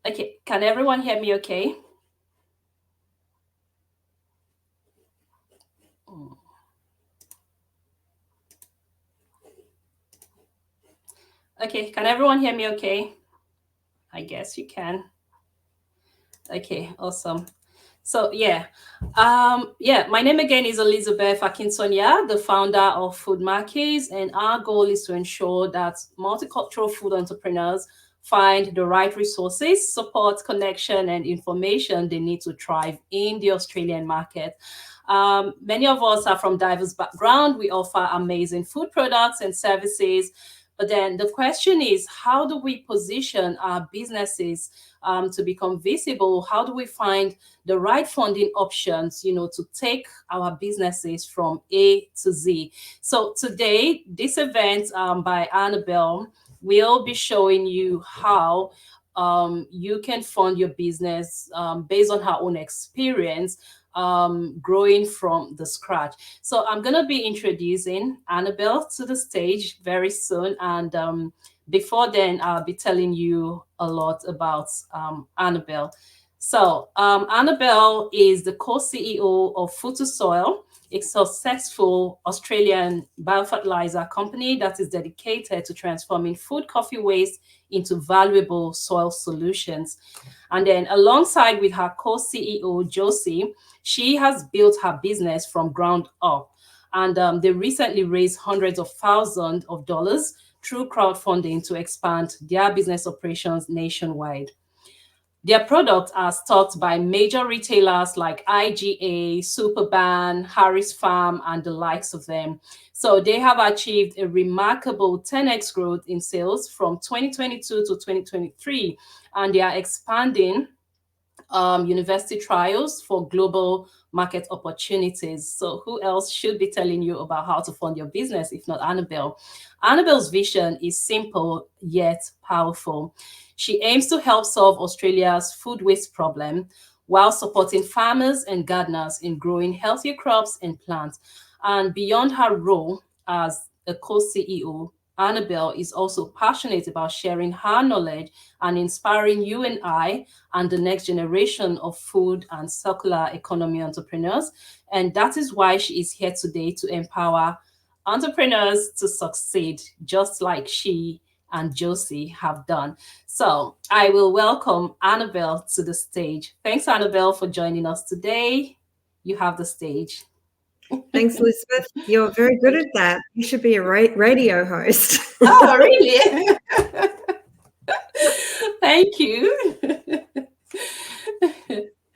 Okay, can everyone hear me okay? Mm. Okay, can everyone hear me okay? I guess you can. Okay, awesome. So my name again is Elizabeth Akintonia, the founder of Food Markets, and our goal is to ensure that multicultural food entrepreneurs find the right resources, support, connection, and information they need to thrive in the Australian market. Many of us are from diverse background. We offer amazing food products and services. But then the question is, how do we position our businesses to become visible? How do we find the right funding options, to take our businesses from A to Z? So today, this event by Annabel will be showing you how you can fund your business based on her own experience growing from the scratch. So I'm going to be introducing Annabel to the stage very soon. And before then, I'll be telling you a lot about Annabel. So, Annabel is the co CEO of Food to Soil, a successful Australian biofertilizer company that is dedicated to transforming food coffee waste into valuable soil solutions. And then, alongside with her co CEO, Josie, she has built her business from ground up. And they recently raised hundreds of thousands of dollars through crowdfunding to expand their business operations nationwide. Their products are stocked by major retailers like IGA, Superban, Harris Farm, and the likes of them. So they have achieved a remarkable 10x growth in sales from 2022 to 2023, and they are expanding university trials for global market opportunities. So, who else should be telling you about how to fund your business if not Annabel? Annabel's vision is simple yet powerful. She aims to help solve Australia's food waste problem while supporting farmers and gardeners in growing healthier crops and plants. And beyond her role as a co CEO, Annabel is also passionate about sharing her knowledge and inspiring you and I and the next generation of food and circular economy entrepreneurs. And that is why she is here today to empower entrepreneurs to succeed, just like she and Josie have done. So I will welcome Annabel to the stage. Thanks, Annabel, for joining us today. You have the stage. Thanks, Elizabeth. You're very good at that. You should be a radio host. Oh, really? Thank you.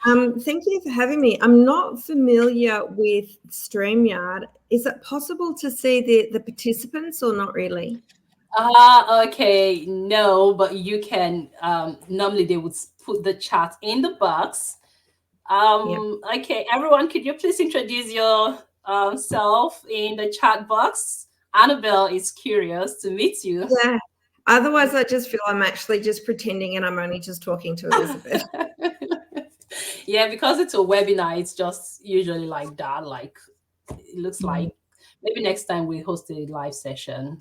Thank you for having me. I'm not familiar with StreamYard. Is it possible to see the participants or not really? Okay. No, but you can. Normally, they would put the chat in the box. Yep. Okay, everyone, could you please introduce your self in the chat box? Annabelle is curious to meet you. Yeah. Otherwise, I just feel I'm actually just pretending and I'm only just talking to Elizabeth. Yeah, because it's a webinar, it's just usually like that. Like it looks like maybe next time we host a live session.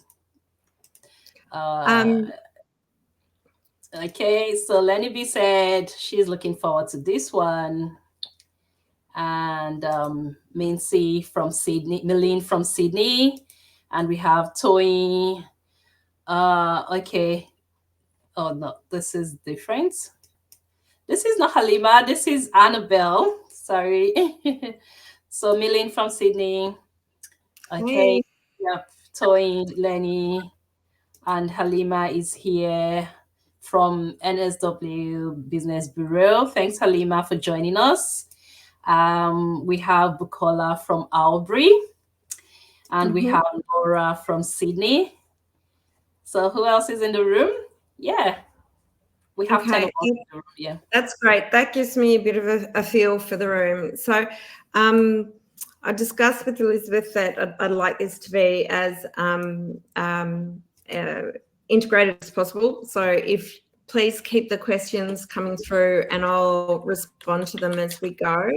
Okay, so Lenny B said she's looking forward to this one. And Mincy from Sydney, Meline from Sydney, and we have Toy. Okay. Oh no, this is different. This is not Halima. This is Annabelle. Sorry. So Meline from Sydney. Okay. Hey. Yep. Toy, Lenny, and Halima is here from NSW Business Bureau. Thanks, Halima, for joining us. We have Bukola from Albury, and we have Laura from Sydney. So who else is in the room? Yeah, we have 10 of us in the room. Yeah, that's great. That gives me a bit of a feel for the room. So I discussed with Elizabeth that I'd like this to be as integrated as possible. So if please keep the questions coming through and I'll respond to them as we go.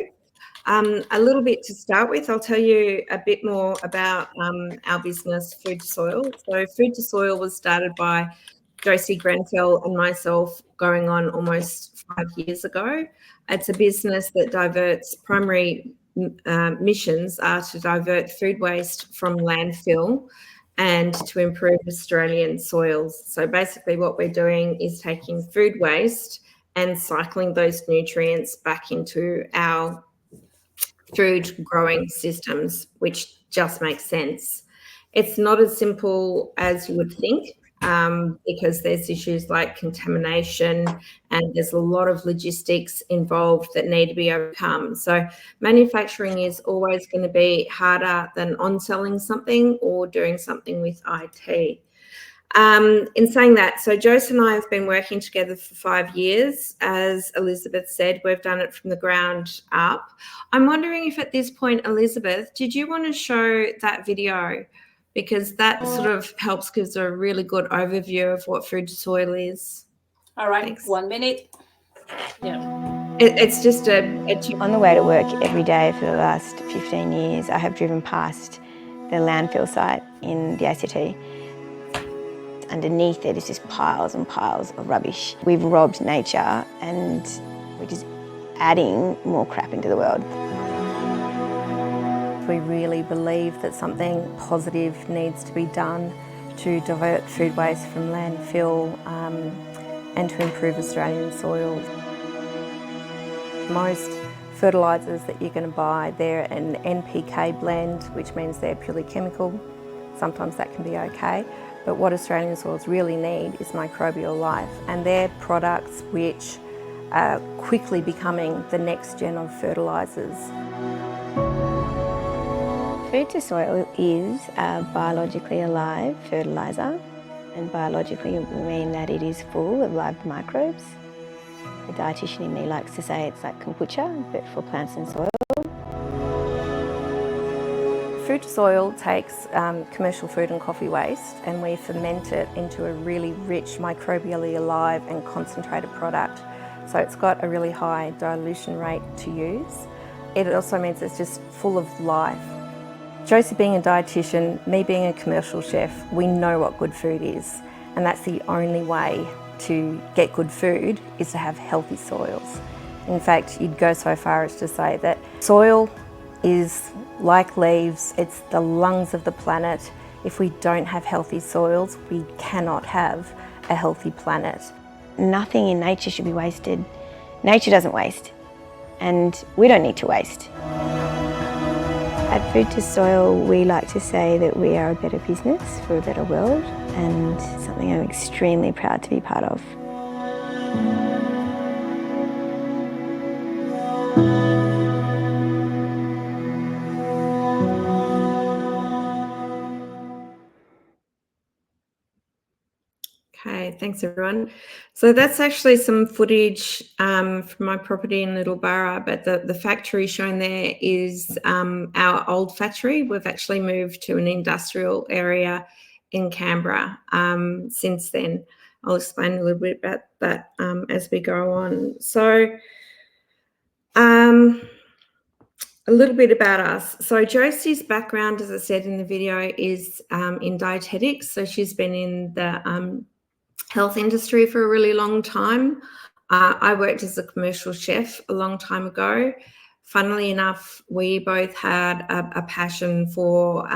A little bit to start with, I'll tell you a bit more about our business, Food to Soil. So Food to Soil was started by Josie Grenfell and myself going on almost 5 years ago. It's a business that diverts primary missions are to divert food waste from landfill and to improve Australian soils. So basically what we're doing is taking food waste and cycling those nutrients back into our food growing systems, which just makes sense. It's not as simple as you would think, because there's issues like contamination and there's a lot of logistics involved that need to be overcome. So manufacturing is always going to be harder than on-selling something or doing something with IT. In saying that, so Joyce and I have been working together for 5 years. As Elizabeth said, we've done it from the ground up. I'm wondering if at this point, Elizabeth, did you want to show that video? Because that sort of helps gives a really good overview of what food to soil is. All right, Thanks. 1 minute. Yeah. It's just On the way to work every day for the last 15 years, I have driven past the landfill site in the ACT. Underneath it is just piles and piles of rubbish. We've robbed nature and we're just adding more crap into the world. We really believe that something positive needs to be done to divert food waste from landfill and to improve Australian soils. Most fertilisers that you're going to buy, they're an NPK blend, which means they're purely chemical. Sometimes that can be okay, but what Australian soils really need is microbial life, and they're products which are quickly becoming the next gen of fertilisers. Food to soil is a biologically alive fertiliser, and biologically we mean that it is full of live microbes. The dietitian in me likes to say it's like kombucha, but for plants and soil. Food to soil takes commercial food and coffee waste, and we ferment it into a really rich, microbially alive and concentrated product. So it's got a really high dilution rate to use. It also means it's just full of life. Josie being a dietitian, me being a commercial chef, we know what good food is, and that's the only way to get good food is to have healthy soils. In fact, you'd go so far as to say that soil is like leaves, it's the lungs of the planet. If we don't have healthy soils, we cannot have a healthy planet. Nothing in nature should be wasted. Nature doesn't waste, and we don't need to waste. At Food to Soil, we like to say that we are a better business for a better world, and something I'm extremely proud to be part of. Okay, thanks everyone. So that's actually some footage from my property in Little Barra, but the factory shown there is our old factory. We've actually moved to an industrial area in Canberra since then. I'll explain a little bit about that as we go on. So a little bit about us. So Josie's background, as I said in the video, is in dietetics. So she's been in the health industry for a really long time. I worked as a commercial chef a long time ago. Funnily enough, we both had a passion for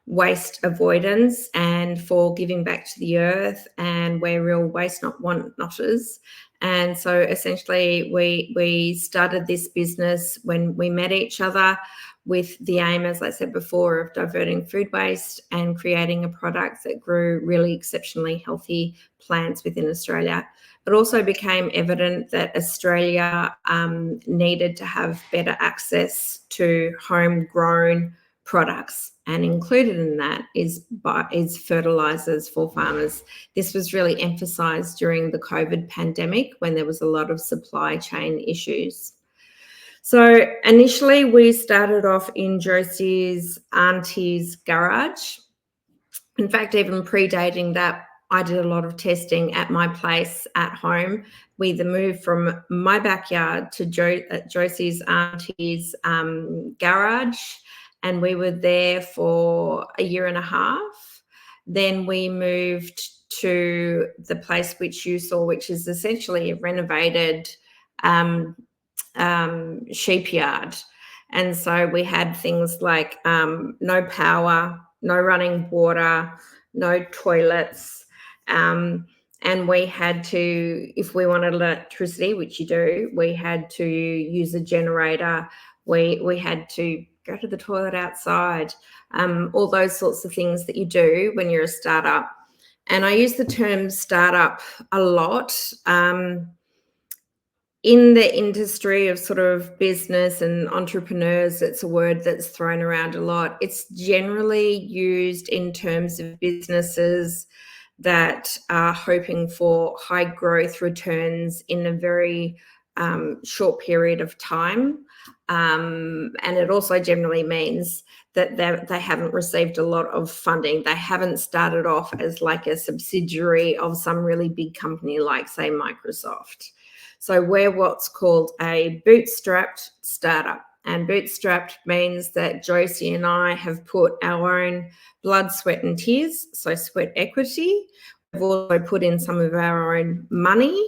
waste avoidance and for giving back to the earth, and we're real waste not want-notters. And so essentially we started this business when we met each other with the aim, as I said before, of diverting food waste and creating a product that grew really exceptionally healthy plants within Australia. It also became evident that Australia needed to have better access to homegrown products, and included in that is fertilizers for farmers. This was really emphasized during the COVID pandemic when there was a lot of supply chain issues. So initially we started off in Josie's auntie's garage. In fact, even predating that, I did a lot of testing at my place at home. We either moved from my backyard to Josie's auntie's garage, and we were there for a year and a half. Then we moved to the place which you saw, which is essentially a renovated sheep yard. And so we had things like no power, no running water, no toilets. And we had to, if we wanted electricity, which you do, we had to use a generator. We had to go to the toilet outside, all those sorts of things that you do when you're a startup. And I use the term startup a lot. In the industry of sort of business and entrepreneurs, it's a word that's thrown around a lot. It's generally used in terms of businesses that are hoping for high growth returns in a very short period of time. And it also generally means that they haven't received a lot of funding. They haven't started off as like a subsidiary of some really big company like, say, Microsoft. So we're what's called a bootstrapped startup. And bootstrapped means that Josie and I have put our own blood, sweat and tears, so sweat equity. We've also put in some of our own money,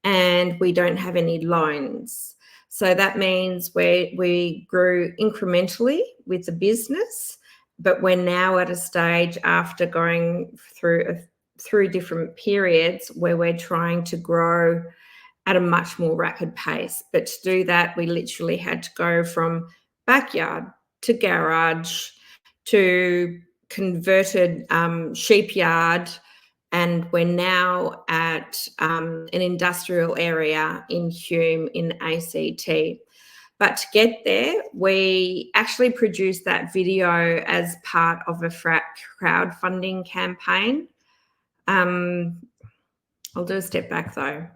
and we don't have any loans. So that means we grew incrementally with the business, but we're now at a stage after going through different periods where we're trying to grow at a much more rapid pace. But to do that, we literally had to go from backyard to garage to converted sheep yard, and we're now at an industrial area in Hume in ACT. But to get there, we actually produced that video as part of a crowdfunding campaign. I'll do a step back though.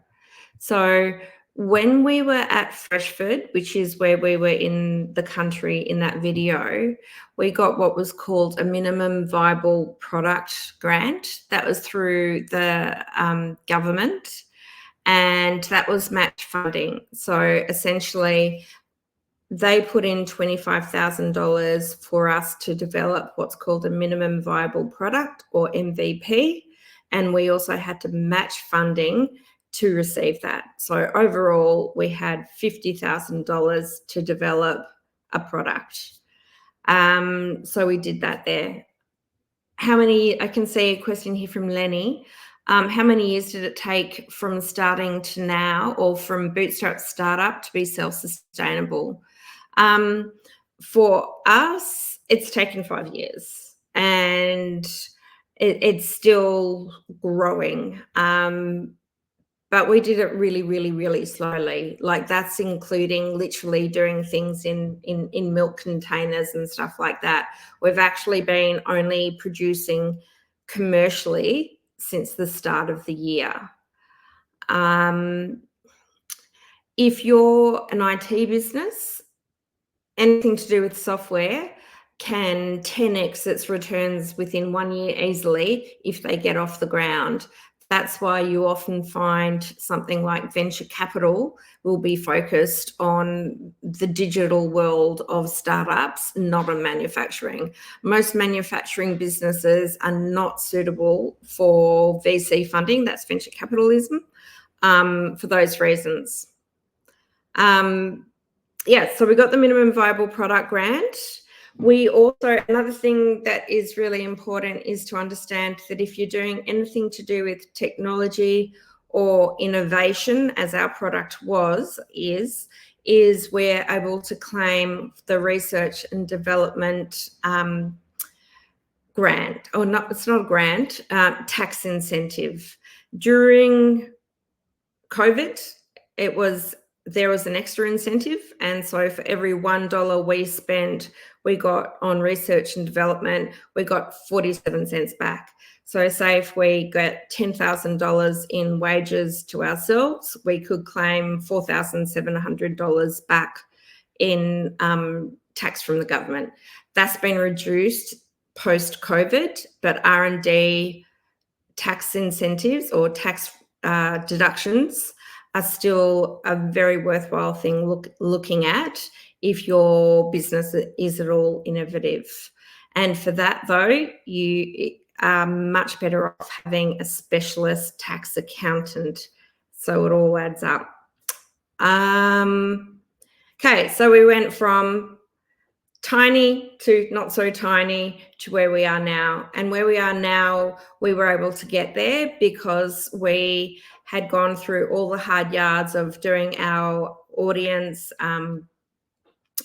So when we were at Freshford, which is where we were in the country in that video, we got what was called a minimum viable product grant. That was through the government, and that was match funding. So essentially, they put in $25,000 for us to develop what's called a minimum viable product, or MVP, and we also had to match funding to receive that. So overall, we had $50,000 to develop a product. So we did that there. I can see a question here from Lenny. How many years did it take from starting to now, or from bootstrap startup to be self-sustainable? For us, it's taken 5 years, and it's still growing. But we did it really, really, really slowly. Like, that's including literally doing things in milk containers and stuff like that. We've actually been only producing commercially since the start of the year. If you're an IT business, anything to do with software can 10x its returns within 1 year easily if they get off the ground. That's why you often find something like venture capital will be focused on the digital world of startups, not on manufacturing. Most manufacturing businesses are not suitable for VC funding, that's venture capitalism, for those reasons. So we got the minimum viable product grant. We also, another thing that is really important is to understand that if you're doing anything to do with technology or innovation, as our product is we're able to claim the research and development grant, or not, it's not a grant, tax incentive. During COVID, there was an extra incentive, and so for every $1 we spent, we got on research and development, we got 47 cents back. So say if we get $10,000 in wages to ourselves, we could claim $4,700 back in tax from the government. That's been reduced post-COVID, but R&D tax incentives or tax deductions are still a very worthwhile thing looking at if your business is at all innovative. And for that, though, are much better off having a specialist tax accountant. So it all adds up. Okay, so we went from tiny to not so tiny to where we are now. And where we are now, we were able to get there because we had gone through all the hard yards of doing our audience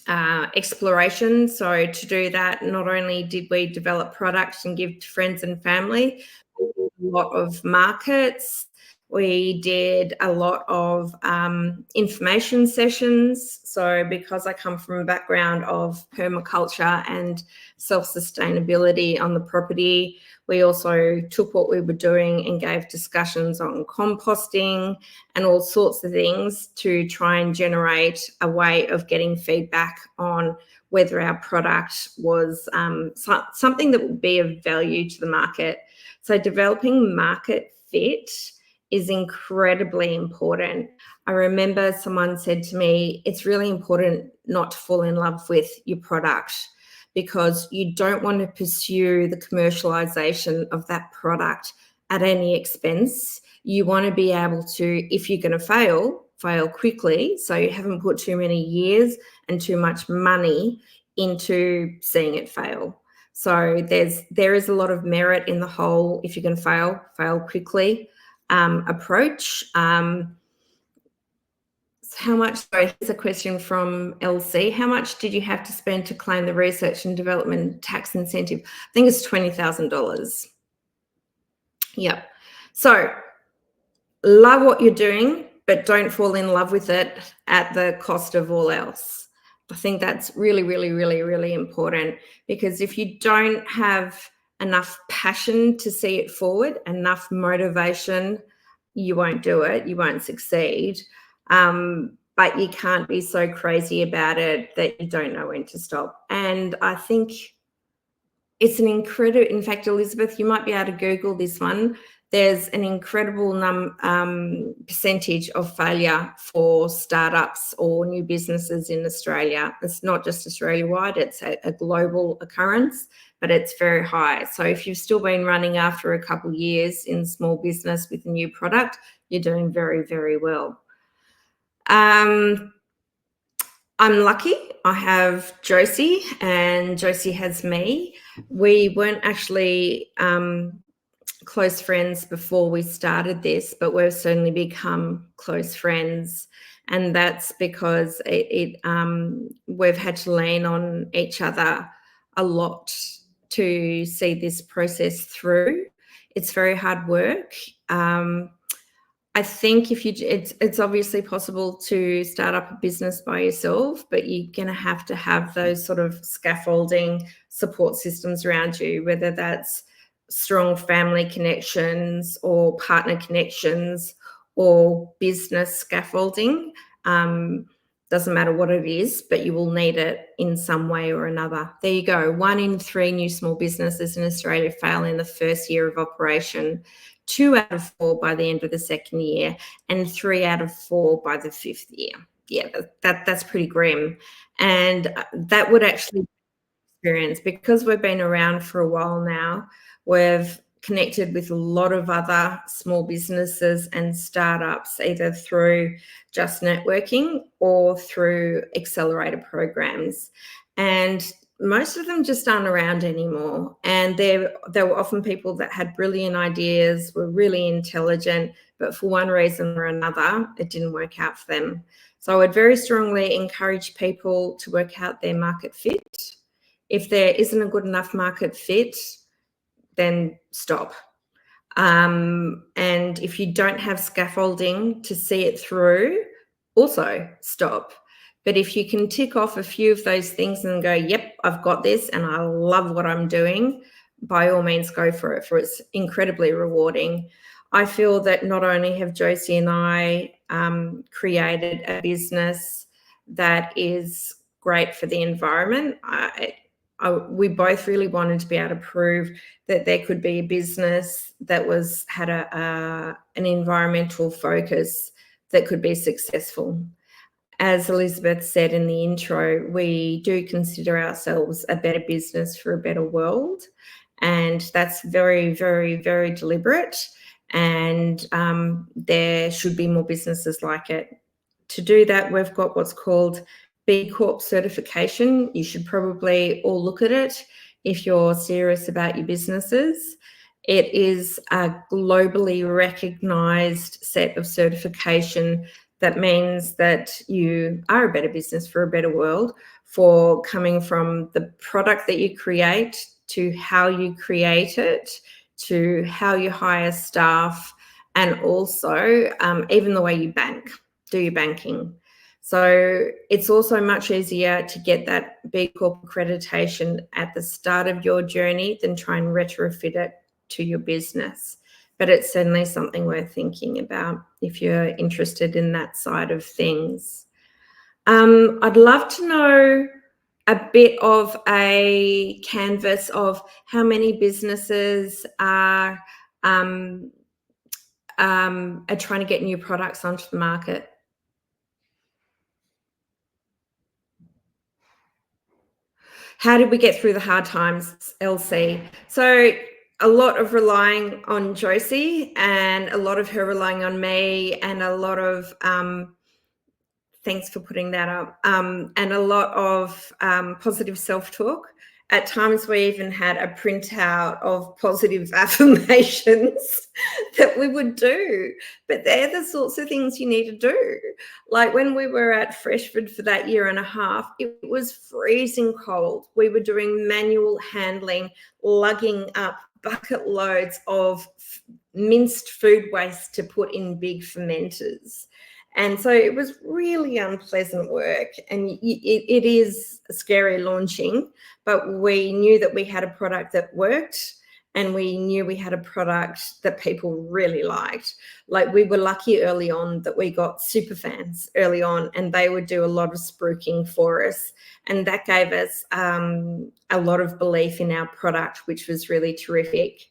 exploration. So to do that, not only did we develop products and give to friends and family, we did a lot of markets. We did a lot of information sessions. So because I come from a background of permaculture and self-sustainability on the property, we also took what we were doing and gave discussions on composting and all sorts of things to try and generate a way of getting feedback on whether our product was something that would be of value to the market. So developing market fit is incredibly important. I remember someone said to me, it's really important not to fall in love with your product, because you don't want to pursue the commercialization of that product at any expense. You want to be able to, if you're going to fail quickly, so you haven't put too many years and too much money into seeing it fail. So there is a lot of merit in the whole, if you're going to fail quickly approach. How much, sorry, here's a question from LC. How much did you have to spend to claim the research and development tax incentive? I think it's $20,000. Yep. So love what you're doing, but don't fall in love with it at the cost of all else. I think that's really, really, really, really important, because if you don't have enough passion to see it forward, enough motivation, you won't do it, you won't succeed. But you can't be so crazy about it that you don't know when to stop. And I think it's an incredible, in fact, Elizabeth, you might be able to Google this one. There's an incredible percentage of failure for startups or new businesses in Australia. It's not just Australia-wide, it's a global occurrence, but it's very high. So if you've still been running after a couple of years in small business with a new product, you're doing very, very well. I'm lucky. I have Josie and Josie has me. We weren't actually close friends before we started this, but we've certainly become close friends. And that's because we've had to lean on each other a lot to see this process through. It's very hard work. I think it's obviously possible to start up a business by yourself, but you're going to have those sort of scaffolding support systems around you, whether that's strong family connections or partner connections or business scaffolding. Doesn't matter what it is, but you will need it in some way or another. There you go. 1 in 3 new small businesses in Australia fail in the first year of operation. 2 out of 4 by the end of the second year, and 3 out of 4 by the 5th year. Yeah, that's pretty grim. And that would actually be experience, because we've been around for a while now. We've connected with a lot of other small businesses and startups, either through just networking or through accelerator programs. And most of them just aren't around anymore. And they were often people that had brilliant ideas, were really intelligent, but for one reason or another, it didn't work out for them. So I would very strongly encourage people to work out their market fit. If there isn't a good enough market fit, then stop. And if you don't have scaffolding to see it through, also stop. But if you can tick off a few of those things and go, yep, I've got this and I love what I'm doing, by all means go for it, for it's incredibly rewarding. I feel that not only have Josie and I created a business that is great for the environment, we both really wanted to be able to prove that there could be a business that had an environmental focus that could be successful. As Elizabeth said in the intro, we do consider ourselves a better business for a better world. And that's very, very, very deliberate. And there should be more businesses like it. To do that, we've got what's called B Corp certification. You should probably all look at it if you're serious about your businesses. It is a globally recognised set of certification that means that you are a better business for a better world, for coming from the product that you create to how you create it, to how you hire staff, and also even the way you do your banking. So it's also much easier to get that B Corp accreditation at the start of your journey than try and retrofit it to your business. But it's certainly something worth thinking about if you're interested in that side of things. I'd love to know a bit of a canvas of how many businesses are trying to get new products onto the market. How did we get through the hard times, LC? So a lot of relying on Josie, and a lot of her relying on me, and a lot of thanks for putting that up, and a lot of positive self-talk. At times we even had a printout of positive affirmations that we would do, but they're the sorts of things you need to do. Like when we were at Freshford for that year and a half, it was freezing cold. We were doing manual handling, lugging up bucket loads of minced food waste to put in big fermenters. And so it was really unpleasant work, and it is scary launching, but we knew that we had a product that worked, and we knew we had a product that people really liked. Like, we were lucky early on that we got super fans early on, and they would do a lot of spruiking for us. And that gave us a lot of belief in our product, which was really terrific.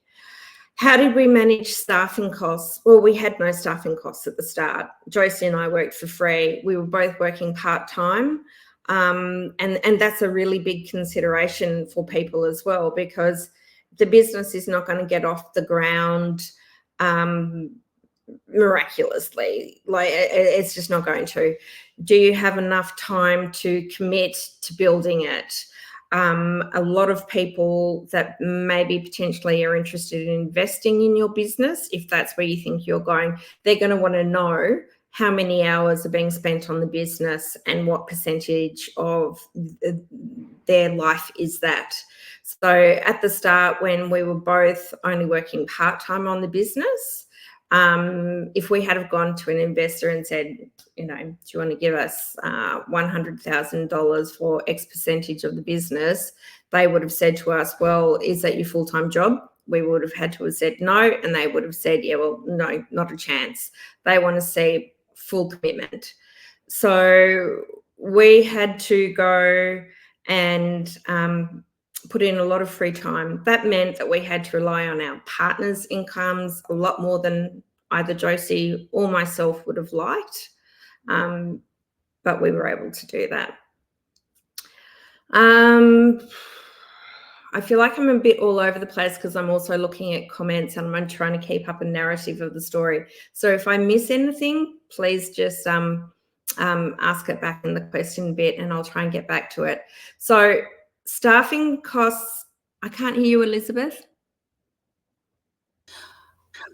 How did we manage staffing costs? Well, we had no staffing costs at the start. Josie and I worked for free. We were both working part-time. And that's a really big consideration for people as well, because the business is not going to get off the ground miraculously. Like, it's just not going to. Do you have enough time to commit to building it? A lot of people that maybe potentially are interested in investing in your business, if that's where you think you're going, they're going to want to know how many hours are being spent on the business and what percentage of their life is that. So at the start, when we were both only working part-time on the business, if we had have gone to an investor and said, you know, do you want to give us $100,000 for X percentage of the business, they would have said to us, well, is that your full-time job? We would have had to have said no, and they would have said, yeah, well, no, not a chance. They want to see full commitment. So we had to go and put in a lot of free time. That meant that we had to rely on our partners' incomes a lot more than either Josie or myself would have liked, but we were able to do that. I feel like I'm a bit all over the place because I'm also looking at comments and I'm trying to keep up a narrative of the story. So if I miss anything, please just ask it back in the question bit and I'll try and get back to it. So staffing costs, I can't hear you, Elizabeth.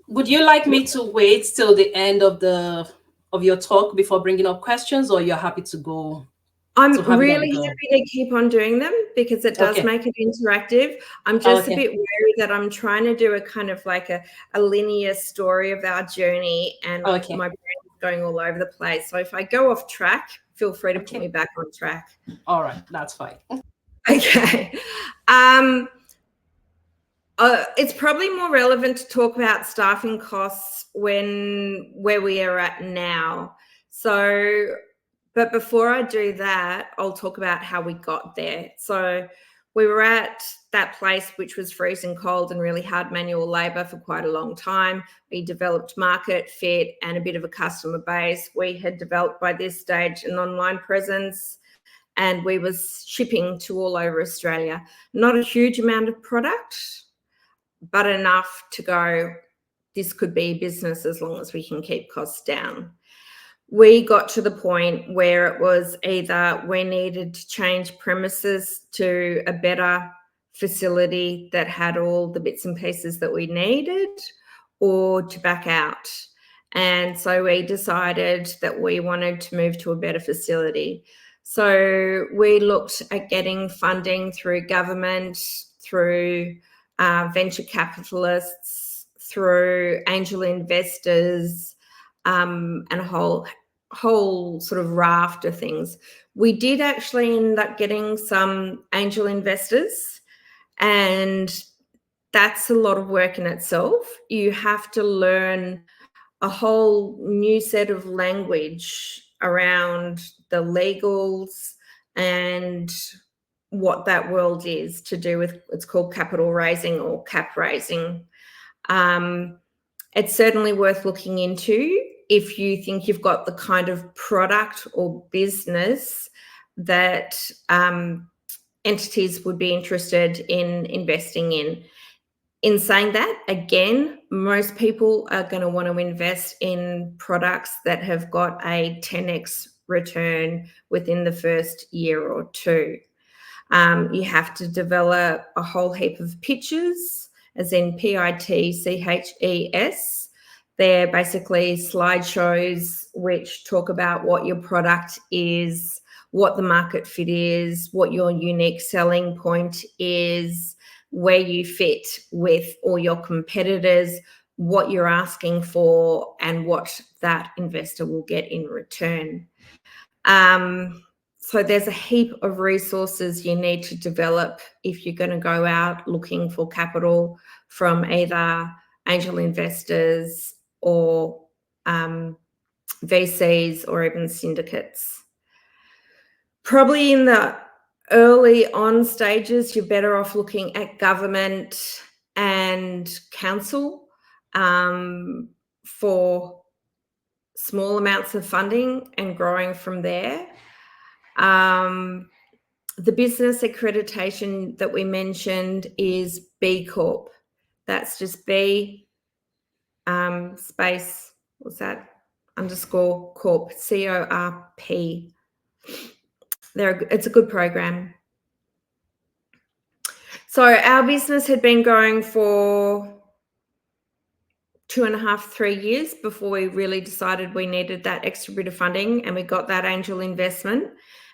Would you like me to wait till the end of your talk before bringing up questions, or you're happy to go? I'm really happy to keep on doing them because it does make it interactive. I'm just a bit wary that I'm trying to do a kind of like a linear story of our journey, and my brain is going all over the place. So if I go off track, feel free to put me back on track. All right, that's fine. Okay. It's probably more relevant to talk about staffing costs where we are at now. So, but before I do that, I'll talk about how we got there. So we were at that place which was freezing cold and really hard manual labour for quite a long time. We developed market fit and a bit of a customer base. We had developed by this stage an online presence, and we was shipping to all over Australia. Not a huge amount of product, but enough to go, this could be business as long as we can keep costs down. We got to the point where it was either we needed to change premises to a better facility that had all the bits and pieces that we needed, or to back out. And so we decided that we wanted to move to a better facility. So we looked at getting funding through government, through venture capitalists, through angel investors, and a whole sort of raft of things. We did actually end up getting some angel investors, and that's a lot of work in itself. You have to learn a whole new set of language around the legals and what that world is to do with, it's called capital raising or cap raising. It's certainly worth looking into if you think you've got the kind of product or business that entities would be interested in investing in. In saying that, again, most people are going to want to invest in products that have got a 10x return within the first year or two. You have to develop a whole heap of pitches, as in PITCHES. They're basically slideshows which talk about what your product is, what the market fit is, what your unique selling point is, where you fit with all your competitors, what you're asking for, and what that investor will get in return. So there's a heap of resources you need to develop if you're going to go out looking for capital from either angel investors or VCs or even syndicates. Probably in the early on stages, you're better off looking at government and council for small amounts of funding and growing from there. The business accreditation that we mentioned is B Corp. That's just B space, what's that, underscore corp, CORP. It's a good program. So our business had been going for 2.5, 3 years before we really decided we needed that extra bit of funding, and we got that angel investment.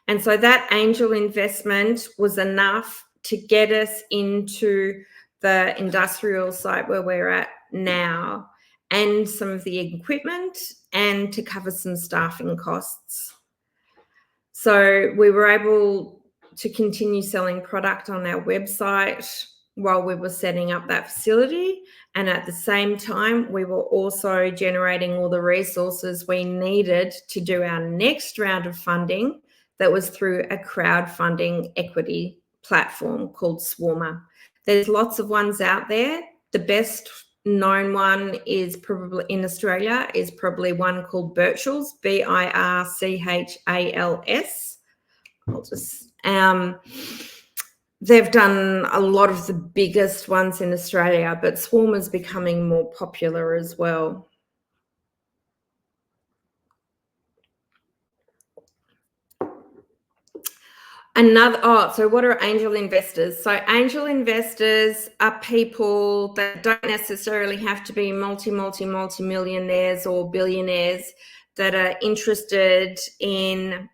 And so that angel investment was enough to get us into the industrial site where we're at now, and some of the equipment, and to cover some staffing costs. So we were able to continue selling product on our website while we were setting up that facility. And at the same time, we were also generating all the resources we needed to do our next round of funding that was through a crowdfunding equity platform called Swarmer. There's lots of ones out there. The best known one is probably in Australia is probably one called Birchall's, BIRCHALS. They've done a lot of the biggest ones in Australia, but Swarmer's becoming more popular as well. So what are angel investors? So angel investors are people that don't necessarily have to be multi-millionaires or billionaires that are interested in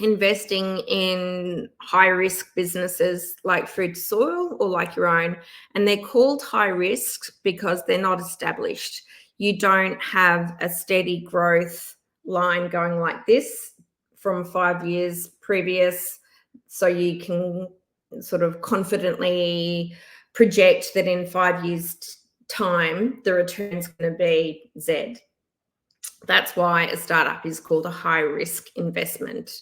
investing in high risk businesses like Food to Soil or like your own. And they're called high risk because they're not established. You don't have a steady growth line going like this from 5 years previous, so you can sort of confidently project that in 5 years' time, the return's going to be Z. That's why a startup is called a high risk investment.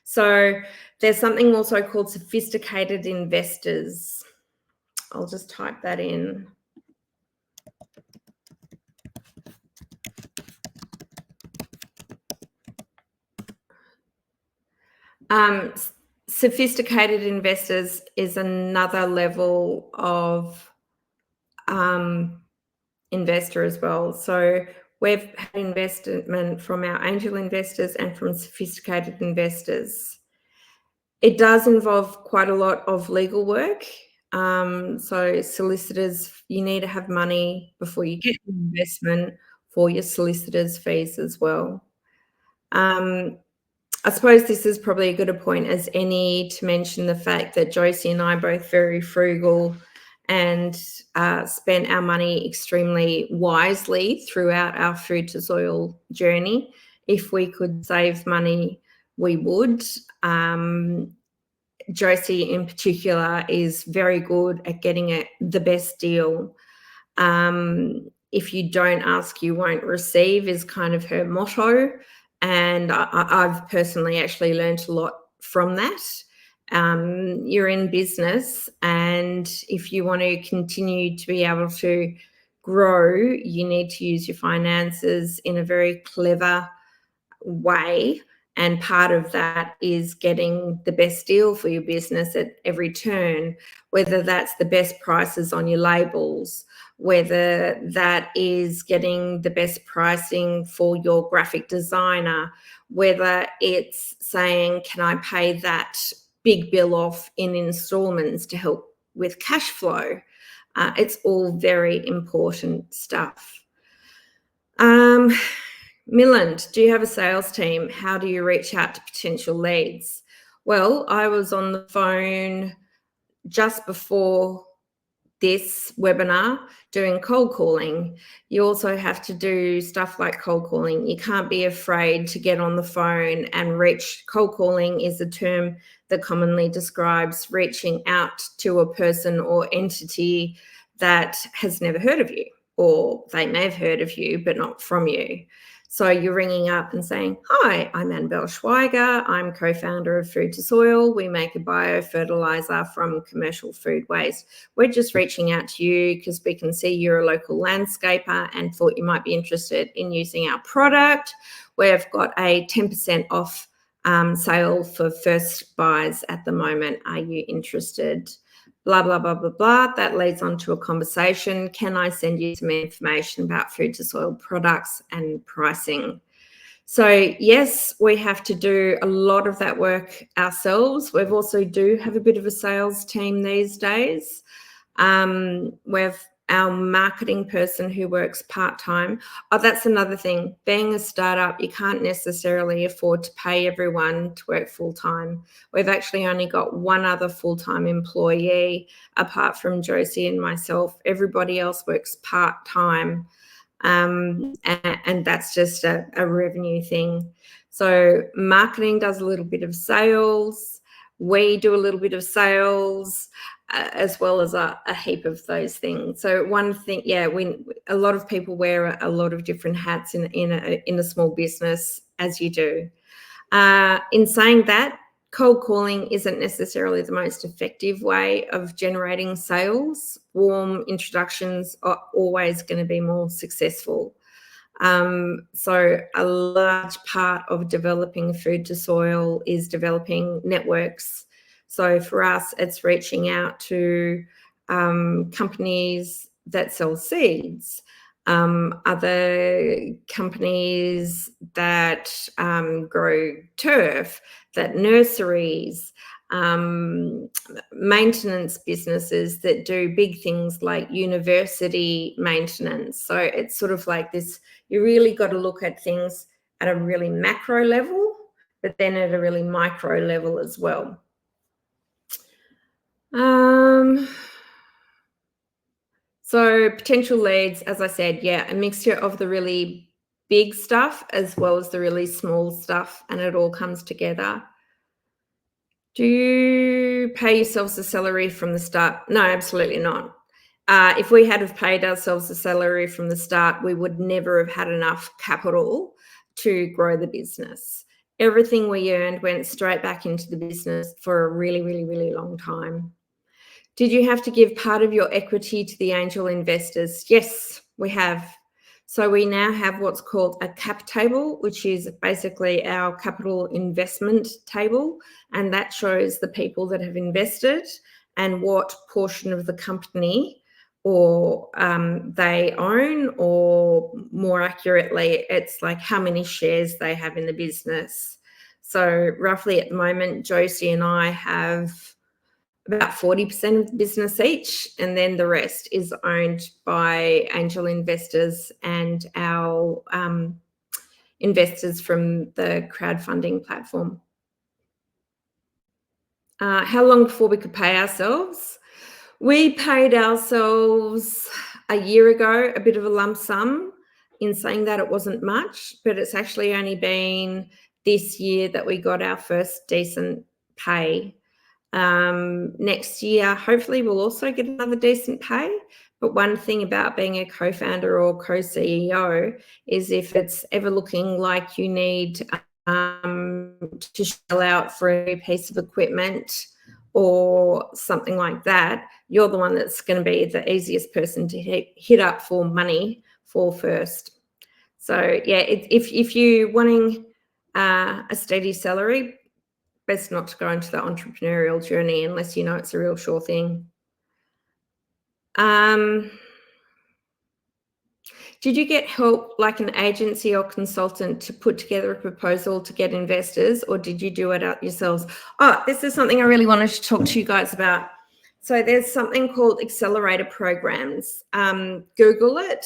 So there's something also called sophisticated investors. I'll just type that in. Sophisticated investors is another level of investor as well. So we've had investment from our angel investors and from sophisticated investors. It does involve quite a lot of legal work. So solicitors, you need to have money before you get the investment for your solicitors' fees as well. I suppose this is probably a good a point as any to mention the fact that Josie and I are both very frugal and spent our money extremely wisely throughout our food to soil journey. If we could save money, we would. Josie in particular is very good at getting the best deal. If you don't ask, you won't receive is kind of her motto. And I've personally actually learned a lot from that. You're in business, and if you want to continue to be able to grow, you need to use your finances in a very clever way. And part of that is getting the best deal for your business at every turn, whether that's the best prices on your labels, whether that is getting the best pricing for your graphic designer, whether it's saying, can I pay that big bill off in installments to help with cash flow? It's all very important stuff. Milland, do you have a sales team? How do you reach out to potential leads? Well, I was on the phone just before this webinar doing cold calling. You also have to do stuff like cold calling. You can't be afraid to get on the phone and reach. Cold calling is a term that commonly describes reaching out to a person or entity that has never heard of you, or they may have heard of you, but not from you. So you're ringing up and saying, hi, I'm Annabel Schweiger. I'm co-founder of Food to Soil. We make a biofertilizer from commercial food waste. We're just reaching out to you because we can see you're a local landscaper and thought you might be interested in using our product. We've got a 10% off sale for first buys at the moment. Are you interested? Blah, blah, blah, blah, blah. That leads on to a conversation. Can I send you some information about food to soil products and pricing? So yes, we have to do a lot of that work ourselves. We've also do have a bit of a sales team these days. We've our marketing person who works part-time. Oh, that's another thing. Being a startup, you can't necessarily afford to pay everyone to work full-time. We've actually only got one other full-time employee apart from Josie and myself. Everybody else works part-time. And that's just a revenue thing. So marketing does a little bit of sales. We do a little bit of sales. As well as a heap of those things. So one thing, yeah, a lot of people wear a lot of different hats in a small business, as you do. In saying that, cold calling isn't necessarily the most effective way of generating sales. Warm introductions are always going to be more successful. So a large part of developing food to soil is developing networks. So for us, it's reaching out to companies that sell seeds, other companies that grow turf, that nurseries, maintenance businesses that do big things like university maintenance. So it's sort of like this, you really got to look at things at a really macro level, but then at a really micro level as well. So potential leads, as I said, yeah, a mixture of the really big stuff as well as the really small stuff, and it all comes together. Do you pay yourselves a salary from the start? No, absolutely not. If we had have paid ourselves a salary from the start, we would never have had enough capital to grow the business. Everything we earned went straight back into the business for a really, really, really long time. Did you have to give part of your equity to the angel investors? Yes, we have. So we now have what's called a cap table, which is basically our capital investment table. And that shows the people that have invested and what portion of the company or they own, or more accurately, it's like how many shares they have in the business. So roughly at the moment, Josie and I have about 40% of the business each, and then the rest is owned by angel investors and our investors from the crowdfunding platform. How long before we could pay ourselves? We paid ourselves a year ago a bit of a lump sum, in saying that it wasn't much, but it's actually only been this year that we got our first decent pay. Next year, hopefully we'll also get another decent pay. But one thing about being a co-founder or co-CEO is if it's ever looking like you need to shell out for a new piece of equipment or something like that, you're the one that's going to be the easiest person to hit up for money for first. So yeah, if you're wanting a steady salary, best not to go into the entrepreneurial journey unless you know it's a real sure thing. Did you get help, like an agency or consultant, to put together a proposal to get investors, or did you do it out yourselves? Oh, this is something I really wanted to talk to you guys about. So there's something called accelerator programs. Google it,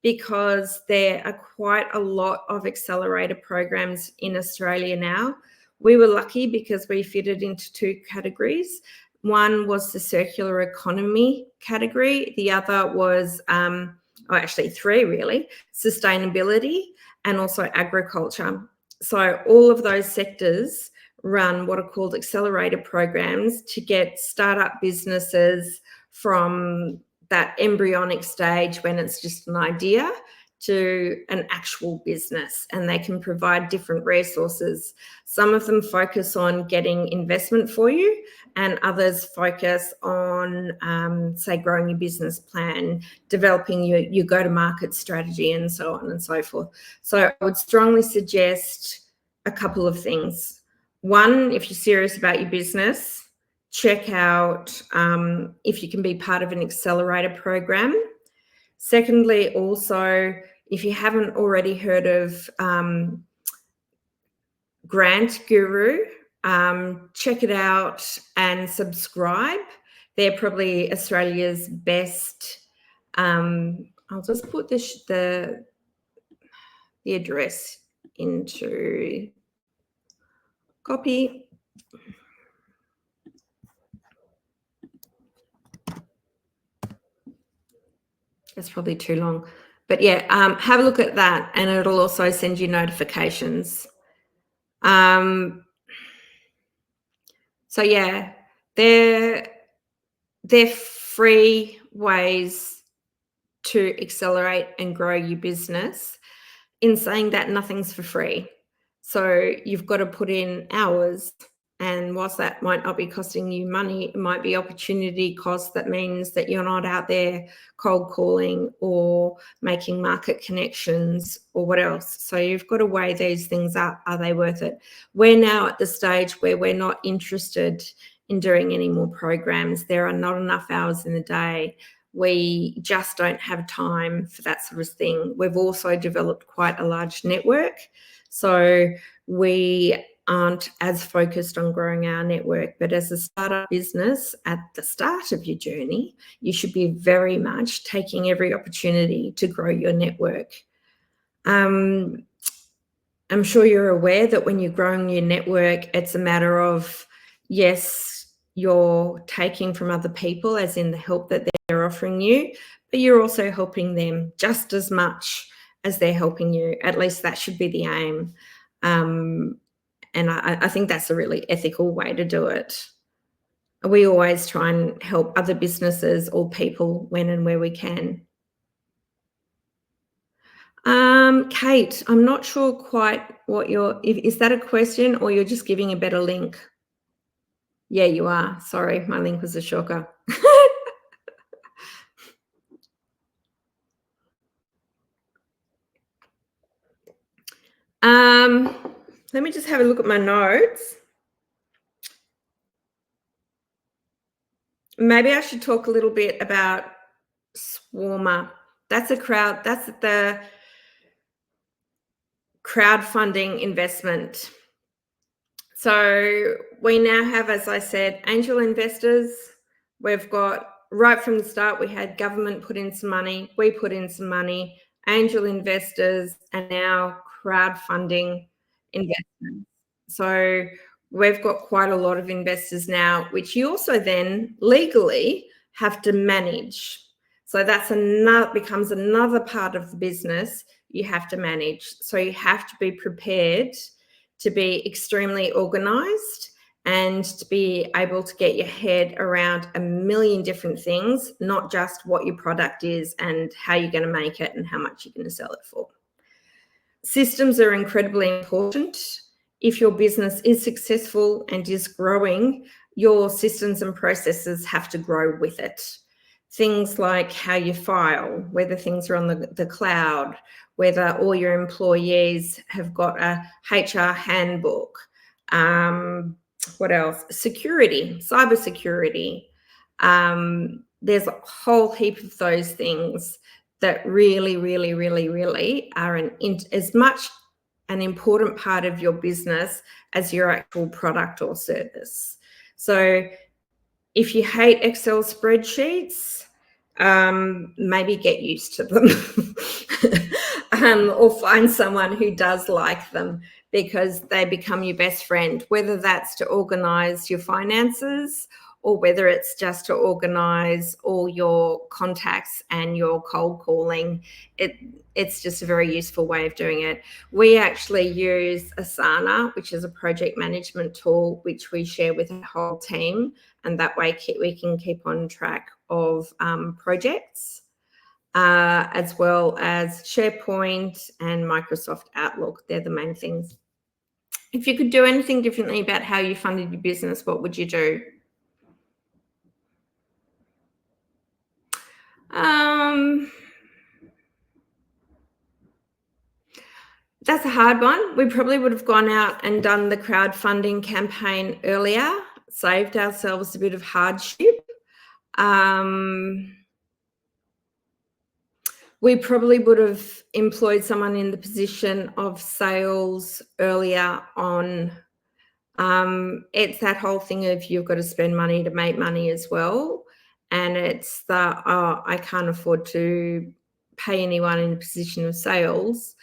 because there are quite a lot of accelerator programs in Australia now. We were lucky because we fitted into two categories. One was the circular economy category. The other was, actually three really, sustainability and also agriculture. So all of those sectors run what are called accelerator programs to get startup businesses from that embryonic stage when it's just an idea to an actual business, and they can provide different resources. Some of them focus on getting investment for you, and others focus on, say, growing your business plan, developing your go-to-market strategy, and so on and so forth. So I would strongly suggest a couple of things. One, if you're serious about your business, check out if you can be part of an accelerator program. Secondly, also, if you haven't already heard of Grant Guru, check it out and subscribe. They're probably Australia's best. I'll just put the address into copy. It's probably too long, but yeah, have a look at that, and it'll also send you notifications. So yeah, they're free ways to accelerate and grow your business. In saying that, nothing's for free. So you've got to put in hours, and whilst that might not be costing you money, it might be opportunity cost. That means that you're not out there cold calling or making market connections or what else. So you've got to weigh these things up. Are they worth it? We're now at the stage where we're not interested in doing any more programs. There are not enough hours in the day. We just don't have time for that sort of thing. We've also developed quite a large network, so we aren't as focused on growing our network. But as a startup business at the start of your journey, you should be very much taking every opportunity to grow your network. I'm sure you're aware that when you're growing your network, it's a matter of, yes, you're taking from other people, as in the help that they're offering you, but you're also helping them just as much as they're helping you. At least that should be the aim. And I think that's a really ethical way to do it. We always try and help other businesses or people when and where we can. Kate, I'm not sure quite what is that a question, or you're just giving a better link? Yeah, you are. Sorry, my link was a shocker. Let me just have a look at my notes. Maybe I should talk a little bit about Swarmer. That's the crowdfunding investment. So we now have, as I said, angel investors. We've got, right from the start, we had government put in some money, we put in some money, angel investors, and now crowdfunding investments. So we've got quite a lot of investors now, which you also then legally have to manage. So that's becomes another part of the business you have to manage. So you have to be prepared to be extremely organized and to be able to get your head around a million different things, not just what your product is and how you're going to make it and how much you're going to sell it for. Systems are incredibly important. If your business is successful and is growing, your systems and processes have to grow with it. Things like how you file, whether things are on the cloud, whether all your employees have got a HR handbook. What else? Security, cybersecurity. There's a whole heap of those things that really, really, really, really are as much an important part of your business as your actual product or service. So if you hate Excel spreadsheets, maybe get used to them or find someone who does like them, because they become your best friend, whether that's to organize your finances or whether it's just to organize all your contacts and your cold calling. It's just a very useful way of doing it. We actually use Asana, which is a project management tool, which we share with our whole team. And that way we can keep on track of projects, as well as SharePoint and Microsoft Outlook. They're the main things. If you could do anything differently about how you funded your business, what would you do? That's a hard one. We probably would have gone out and done the crowdfunding campaign earlier, saved ourselves a bit of hardship. We probably would have employed someone in the position of sales earlier on. It's that whole thing of you've got to spend money to make money as well. And it's I can't afford to pay anyone in a position of sales.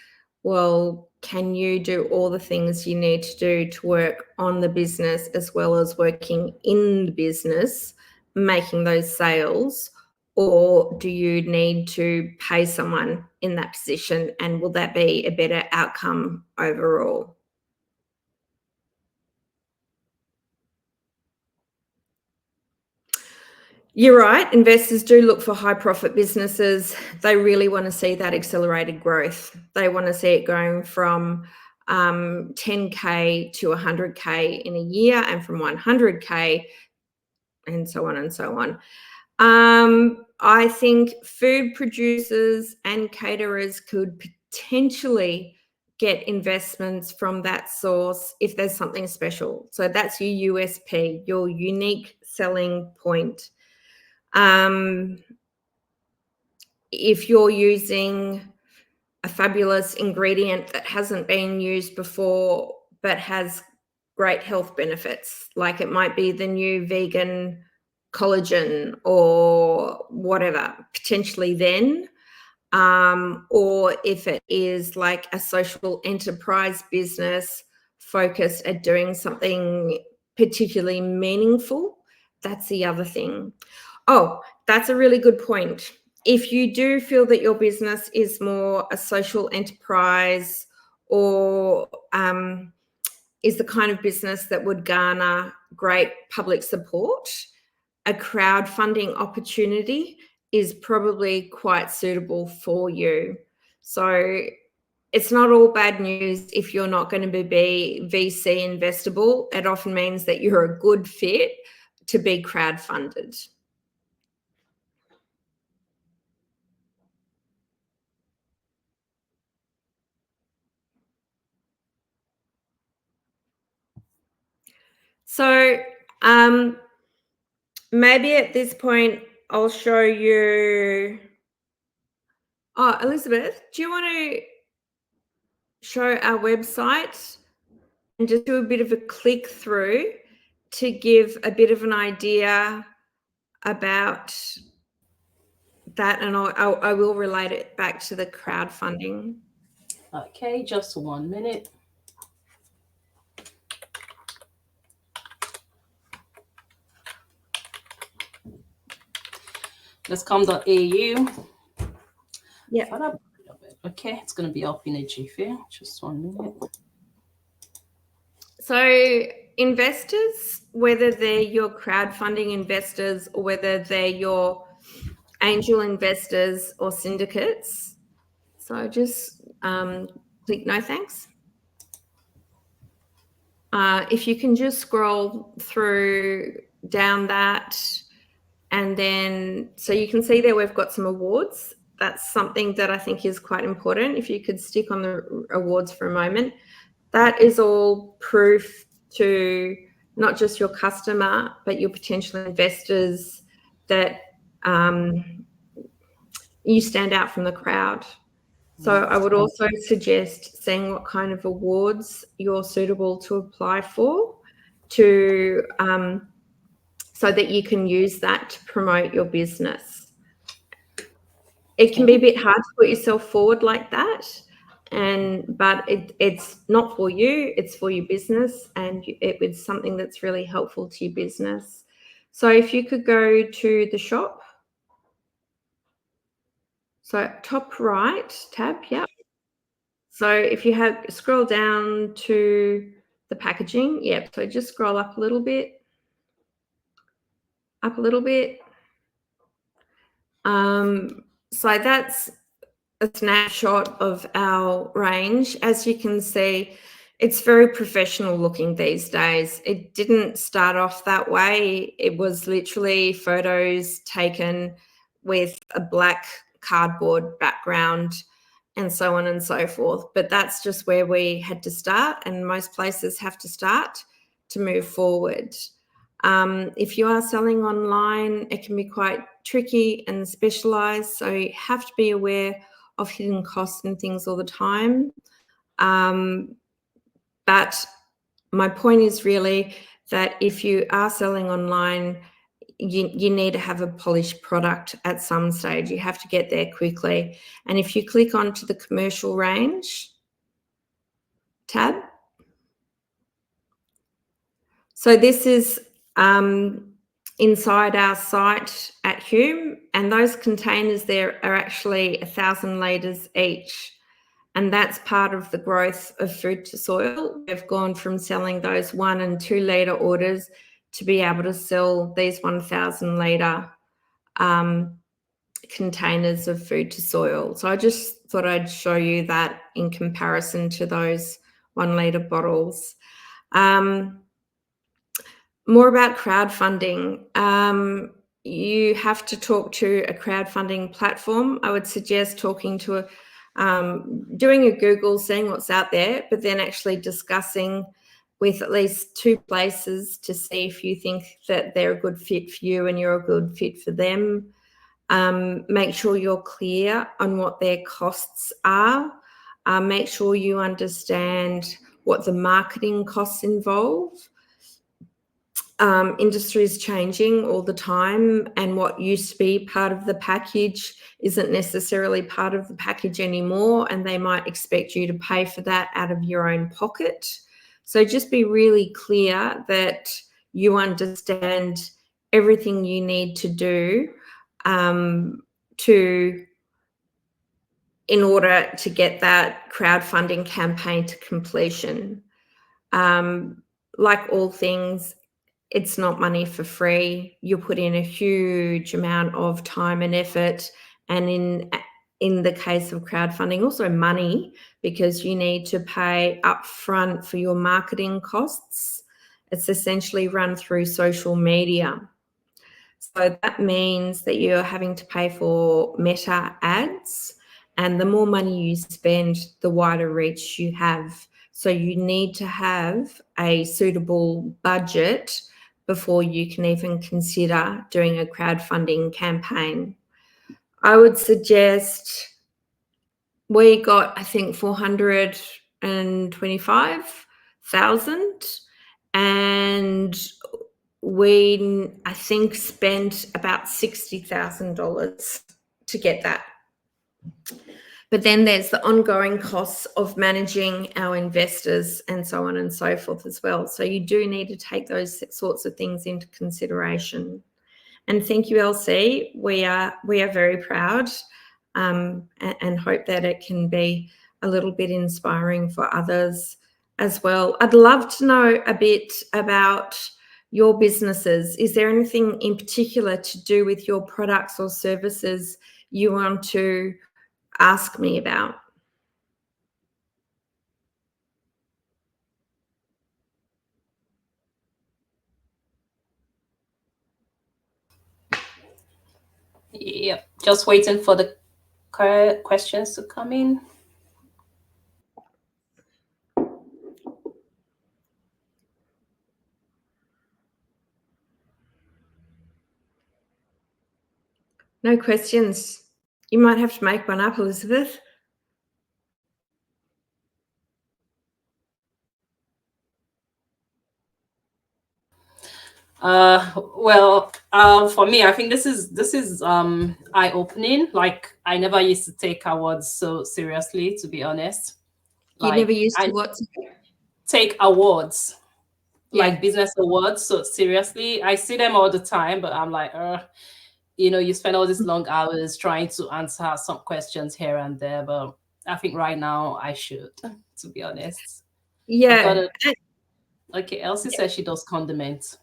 Well, can you do all the things you need to do to work on the business as well as working in the business, making those sales? Or do you need to pay someone in that position? And will that be a better outcome overall? You're right. Investors do look for high profit businesses. They really want to see that accelerated growth. They want to see it going from 10K to 100K in a year, and from 100K and so on and so on. I think food producers and caterers could potentially get investments from that source if there's something special. So that's your USP, your unique selling point. If you're using a fabulous ingredient that hasn't been used before but has great health benefits, like it might be the new vegan collagen or whatever, potentially then. Or if it is like a social enterprise business focused at doing something particularly meaningful, that's the other thing. Oh, that's a really good point. If you do feel that your business is more a social enterprise or is the kind of business that would garner great public support, a crowdfunding opportunity is probably quite suitable for you. So it's not all bad news if you're not going to be VC investable. It often means that you're a good fit to be crowdfunded. So maybe at this point, I'll show you. Oh, Elizabeth, do you want to show our website and just do a bit of a click through to give a bit of an idea about that? And I will relate it back to the crowdfunding. Okay, just 1 minute. Let's come.au. Yeah. Okay, it's going to be up in a jiffy. Just 1 minute. So investors, whether they're your crowdfunding investors or whether they're your angel investors or syndicates, so just click no thanks. If you can just scroll through down that, and then so you can see there we've got some awards. That's something that I think is quite important. If you could stick on the awards for a moment, that is all proof to not just your customer, but your potential investors that you stand out from the crowd. So I would also suggest seeing what kind of awards you're suitable to apply for to so that you can use that to promote your business. It can be a bit hard to put yourself forward like that, but it's not for you, it's for your business, and it's something that's really helpful to your business. So if you could go to the shop, so top right tab, yeah. So if you have scroll down to the packaging, yeah, so just scroll up a little bit, so that's a snapshot of our range. As you can see, it's very professional looking these days. It didn't start off that way. It was literally photos taken with a black cardboard background and so on and so forth. But that's just where we had to start, and most places have to start to move forward. If you are selling online, it can be quite tricky and specialized, so you have to be aware of hidden costs and things all the time. But my point is really that if you are selling online, you need to have a polished product at some stage. You have to get there quickly. And if you click onto the commercial range tab, so this is inside our site at Hume, and those containers there are actually 1,000 litres each. And that's part of the growth of Food to Soil. We've gone from selling those 1 and 2 litre orders to be able to sell these 1,000 litre containers of Food to Soil. So I just thought I'd show you that in comparison to those 1 litre bottles. More about crowdfunding. You have to talk to a crowdfunding platform. I would suggest talking to doing a Google, seeing what's out there, but then actually discussing with at least 2 places to see if you think that they're a good fit for you and you're a good fit for them. Make sure you're clear on what their costs are. Make sure you understand what the marketing costs involve. Industry is changing all the time, and what used to be part of the package isn't necessarily part of the package anymore, and they might expect you to pay for that out of your own pocket. So just be really clear that you understand everything you need to do in order to get that crowdfunding campaign to completion. Like all things, it's not money for free. You put in a huge amount of time and effort, and in the case of crowdfunding, also money, because you need to pay upfront for your marketing costs. It's essentially run through social media. So that means that you're having to pay for Meta ads, and the more money you spend, the wider reach you have. So you need to have a suitable budget before you can even consider doing a crowdfunding campaign. I would suggest we got, I think, 425,000, and we, I think, spent about $60,000 to get that. But then there's the ongoing costs of managing our investors and so on and so forth as well. So you do need to take those sorts of things into consideration. And thank you, LC. We are very proud, and hope that it can be a little bit inspiring for others as well. I'd love to know a bit about your businesses. Is there anything in particular to do with your products or services you want to ask me about? Yep, just waiting for the questions to come in. No questions. You might have to make one up, Elizabeth. Well, for me, I think this is eye-opening. Like, I never used to take awards so seriously, to be honest. You never used to I what? take awards, like Yeah. business awards, so seriously. I see them all the time, but I'm like, you spend all these long hours trying to answer some questions here and there. But I think right now I should, to be honest. Yeah. Okay, Elsie says she does condiments.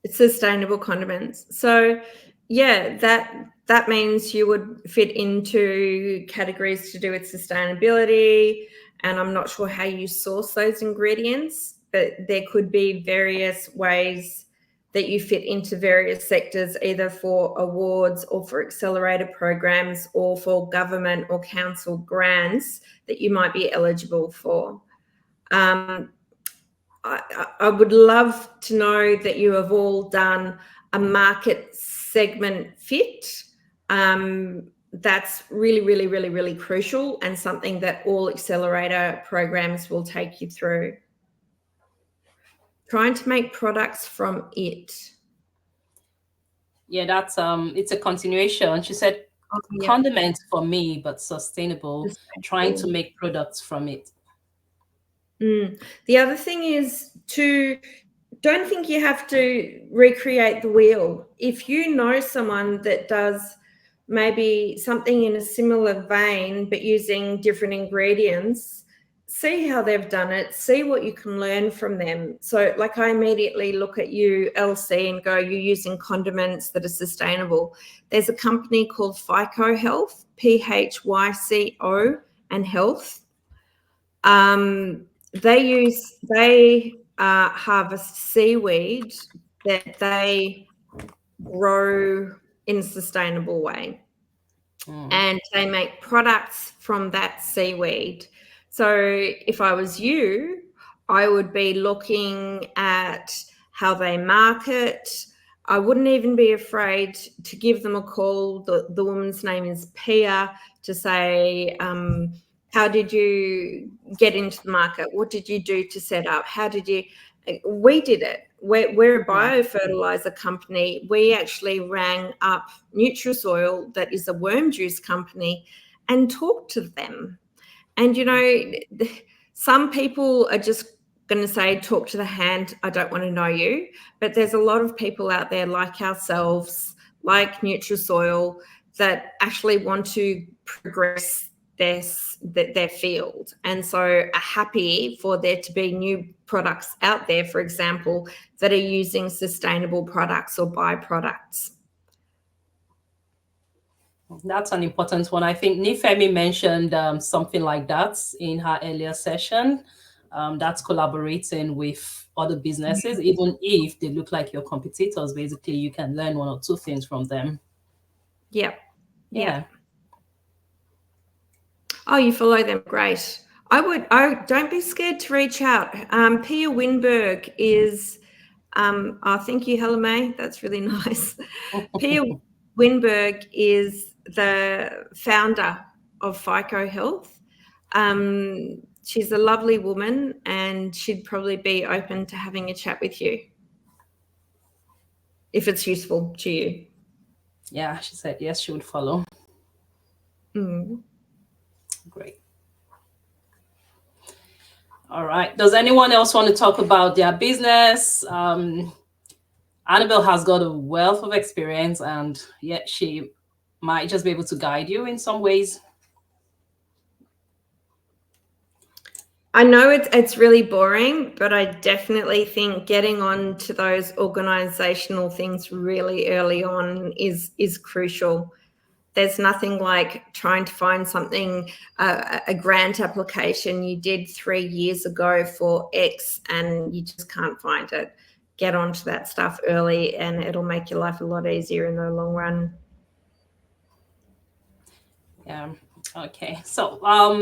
Sustainable condiments. So yeah, that means you would fit into categories to do with sustainability, and I'm not sure how you source those ingredients, but there could be various ways that you fit into various sectors, either for awards or for accelerator programs or for government or council grants that you might be eligible for. I would love to know that you have all done a market segment fit. That's really, really, really, really crucial, and something that all accelerator programs will take you through. Trying to make products from it. Yeah, that's it's a continuation. She said condiments for me, but sustainable, trying to make products from it. The other thing is don't think you have to recreate the wheel. If you know someone that does maybe something in a similar vein but using different ingredients, see how they've done it, see what you can learn from them. So like, I immediately look at you, LC, and go, you're using condiments that are sustainable. There's a company called Phyco Health, PHYCO and Health. They harvest seaweed that they grow in a sustainable way. And they make products from that seaweed. So if I was you, I would be looking at how they market. I wouldn't even be afraid to give them a call. The woman's name is Pia, to say, how did you get into the market? What did you do to set up? How did you? We did it. We're a biofertilizer company. We actually rang up Nutrisoil, that is a worm juice company, and talked to them. And, some people are just going to say, talk to the hand, I don't want to know you. But there's a lot of people out there like ourselves, like Nutrisoil, that actually want to progress their field, and so are happy for there to be new products out there, for example, that are using sustainable products or byproducts. That's an important one. I think Nifemi mentioned something like that in her earlier session. That's collaborating with other businesses, even if they look like your competitors. Basically, you can learn one or two things from them. Yeah. Yeah. Oh, you follow them. Great. Don't be scared to reach out. Pia Winberg is Thank you, Helen May. That's really nice. Pia Winberg is the founder of FICO Health. She's a lovely woman, and she'd probably be open to having a chat with you if it's useful to you. Yeah, she said yes, she would follow. Great. All right. Does anyone else want to talk about their business? Annabel has got a wealth of experience, and yet she might just be able to guide you in some ways. I know it's really boring, but I definitely think getting on to those organizational things really early on is crucial. There's nothing like trying to find something, a grant application you did 3 years ago for X and you just can't find it. Get onto that stuff early and it'll make your life a lot easier in the long run. Yeah. Okay. So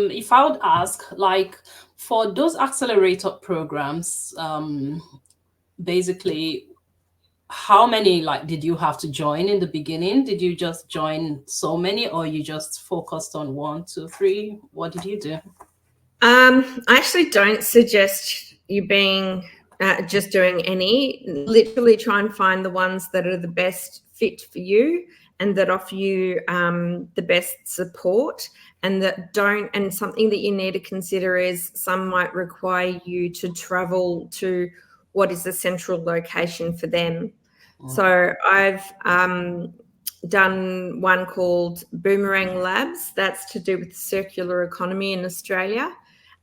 if I would ask, like, for those accelerator programs, basically, how many like did you have to join in the beginning? Did you just join so many, or you just focused on 1, 2, 3? What did you do? I actually don't suggest you being just doing any. Literally try and find the ones that are the best fit for you and that offer you the best support, and that don't, and something that you need to consider is some might require you to travel to what is the central location for them. So I've done one called Boomerang Labs. That's to do with circular economy in Australia,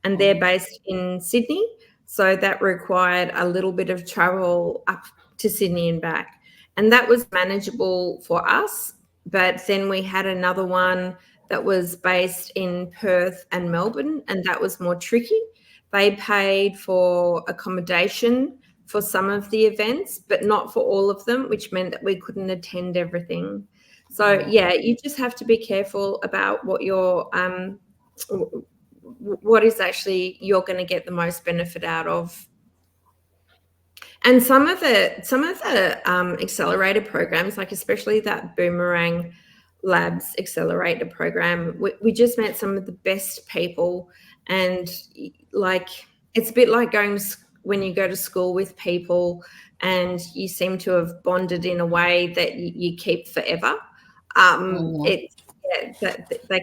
and they're based in Sydney. So that required a little bit of travel up to Sydney and back. And that was manageable for us. But then we had another one that was based in Perth and Melbourne, and that was more tricky. They paid for accommodation for some of the events, but not for all of them, which meant that we couldn't attend everything. So yeah, you just have to be careful about what your what is actually you're going to get the most benefit out of. And some of the accelerator programs, like especially that Boomerang Labs accelerator program, we just met some of the best people, and like it's a bit like going to when you go to school with people and you seem to have bonded in a way that you keep forever. They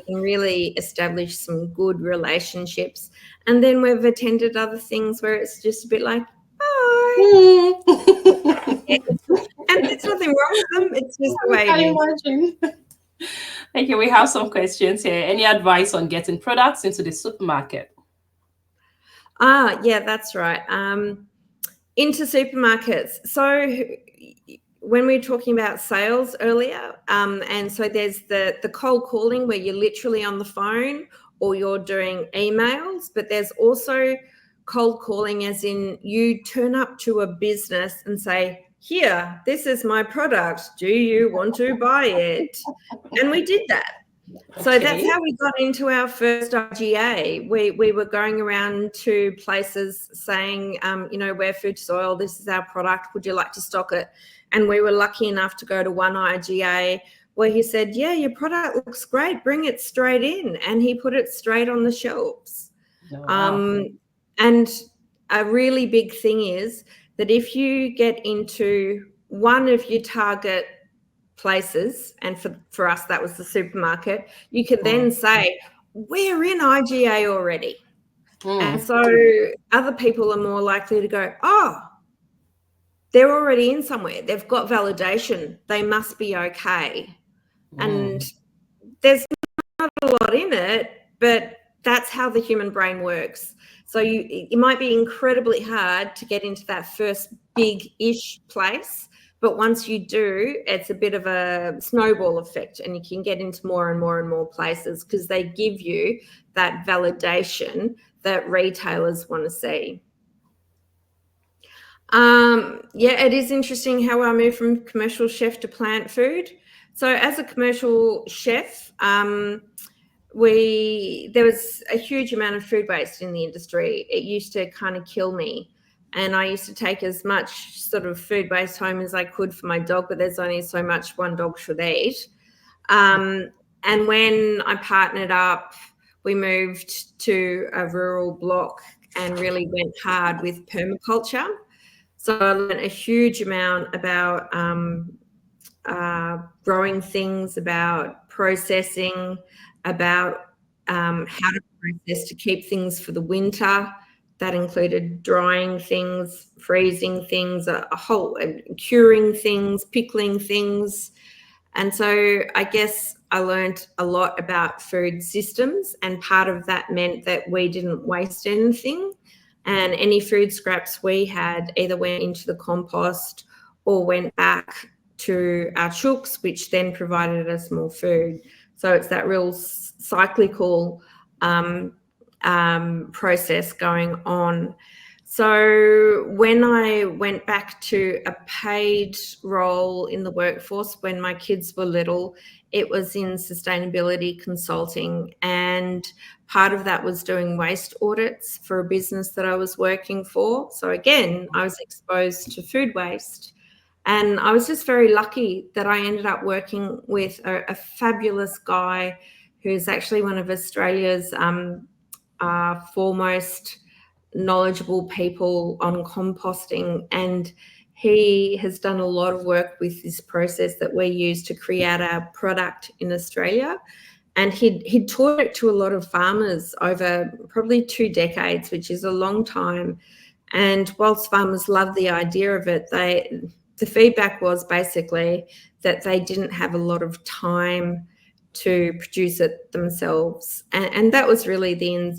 can really establish some good relationships. And then we've attended other things where it's just a bit like, bye. And there's nothing wrong with them. It's just the way it is. Okay, we have some questions here. Any advice on getting products into the supermarket? Yeah, that's right. Into supermarkets. So when we were talking about sales earlier, and so there's the cold calling where you're literally on the phone or you're doing emails, but there's also cold calling as in you turn up to a business and say, here, this is my product. Do you want to buy it? And we did that. So that's how we got into our first IGA. We were going around to places saying, we're Food Soil, this is our product, would you like to stock it? And we were lucky enough to go to one IGA where he said, yeah, your product looks great, bring it straight in. And he put it straight on the shelves. Wow. And a really big thing is that if you get into one of your target places, and for us that was the supermarket, you can then say, we're in IGA already. And so other people are more likely to go, oh, they're already in somewhere, they've got validation, they must be okay. And there's not a lot in it, but that's how the human brain works. So it might be incredibly hard to get into that first big-ish place, but once you do, it's a bit of a snowball effect, and you can get into more and more and more places because they give you that validation that retailers want to see. It is interesting how I moved from commercial chef to plant food. So as a commercial chef, there was a huge amount of food waste in the industry. It used to kind of kill me. and I used to take as much sort of food waste home as I could for my dog, but there's only so much one dog should eat. And when I partnered up, we moved to a rural block and really went hard with permaculture. So I learned a huge amount about growing things, about processing, about how to process to keep things for the winter. That included drying things, freezing things, a whole curing things, pickling things. And so I guess I learned a lot about food systems, and part of that meant that we didn't waste anything, and any food scraps we had either went into the compost or went back to our chooks, which then provided us more food. So it's that real cyclical process going on. So when I went back to a paid role in the workforce when my kids were little, it was in sustainability consulting, and part of that was doing waste audits for a business that I was working for. So again, I was exposed to food waste, and I was just very lucky that I ended up working with a fabulous guy who's actually one of Australia's foremost knowledgeable people on composting, and he has done a lot of work with this process that we use to create our product in Australia. And he'd taught it to a lot of farmers over probably 2 decades, which is a long time. And whilst farmers love the idea of it, the feedback was basically that they didn't have a lot of time to produce it themselves. And that was really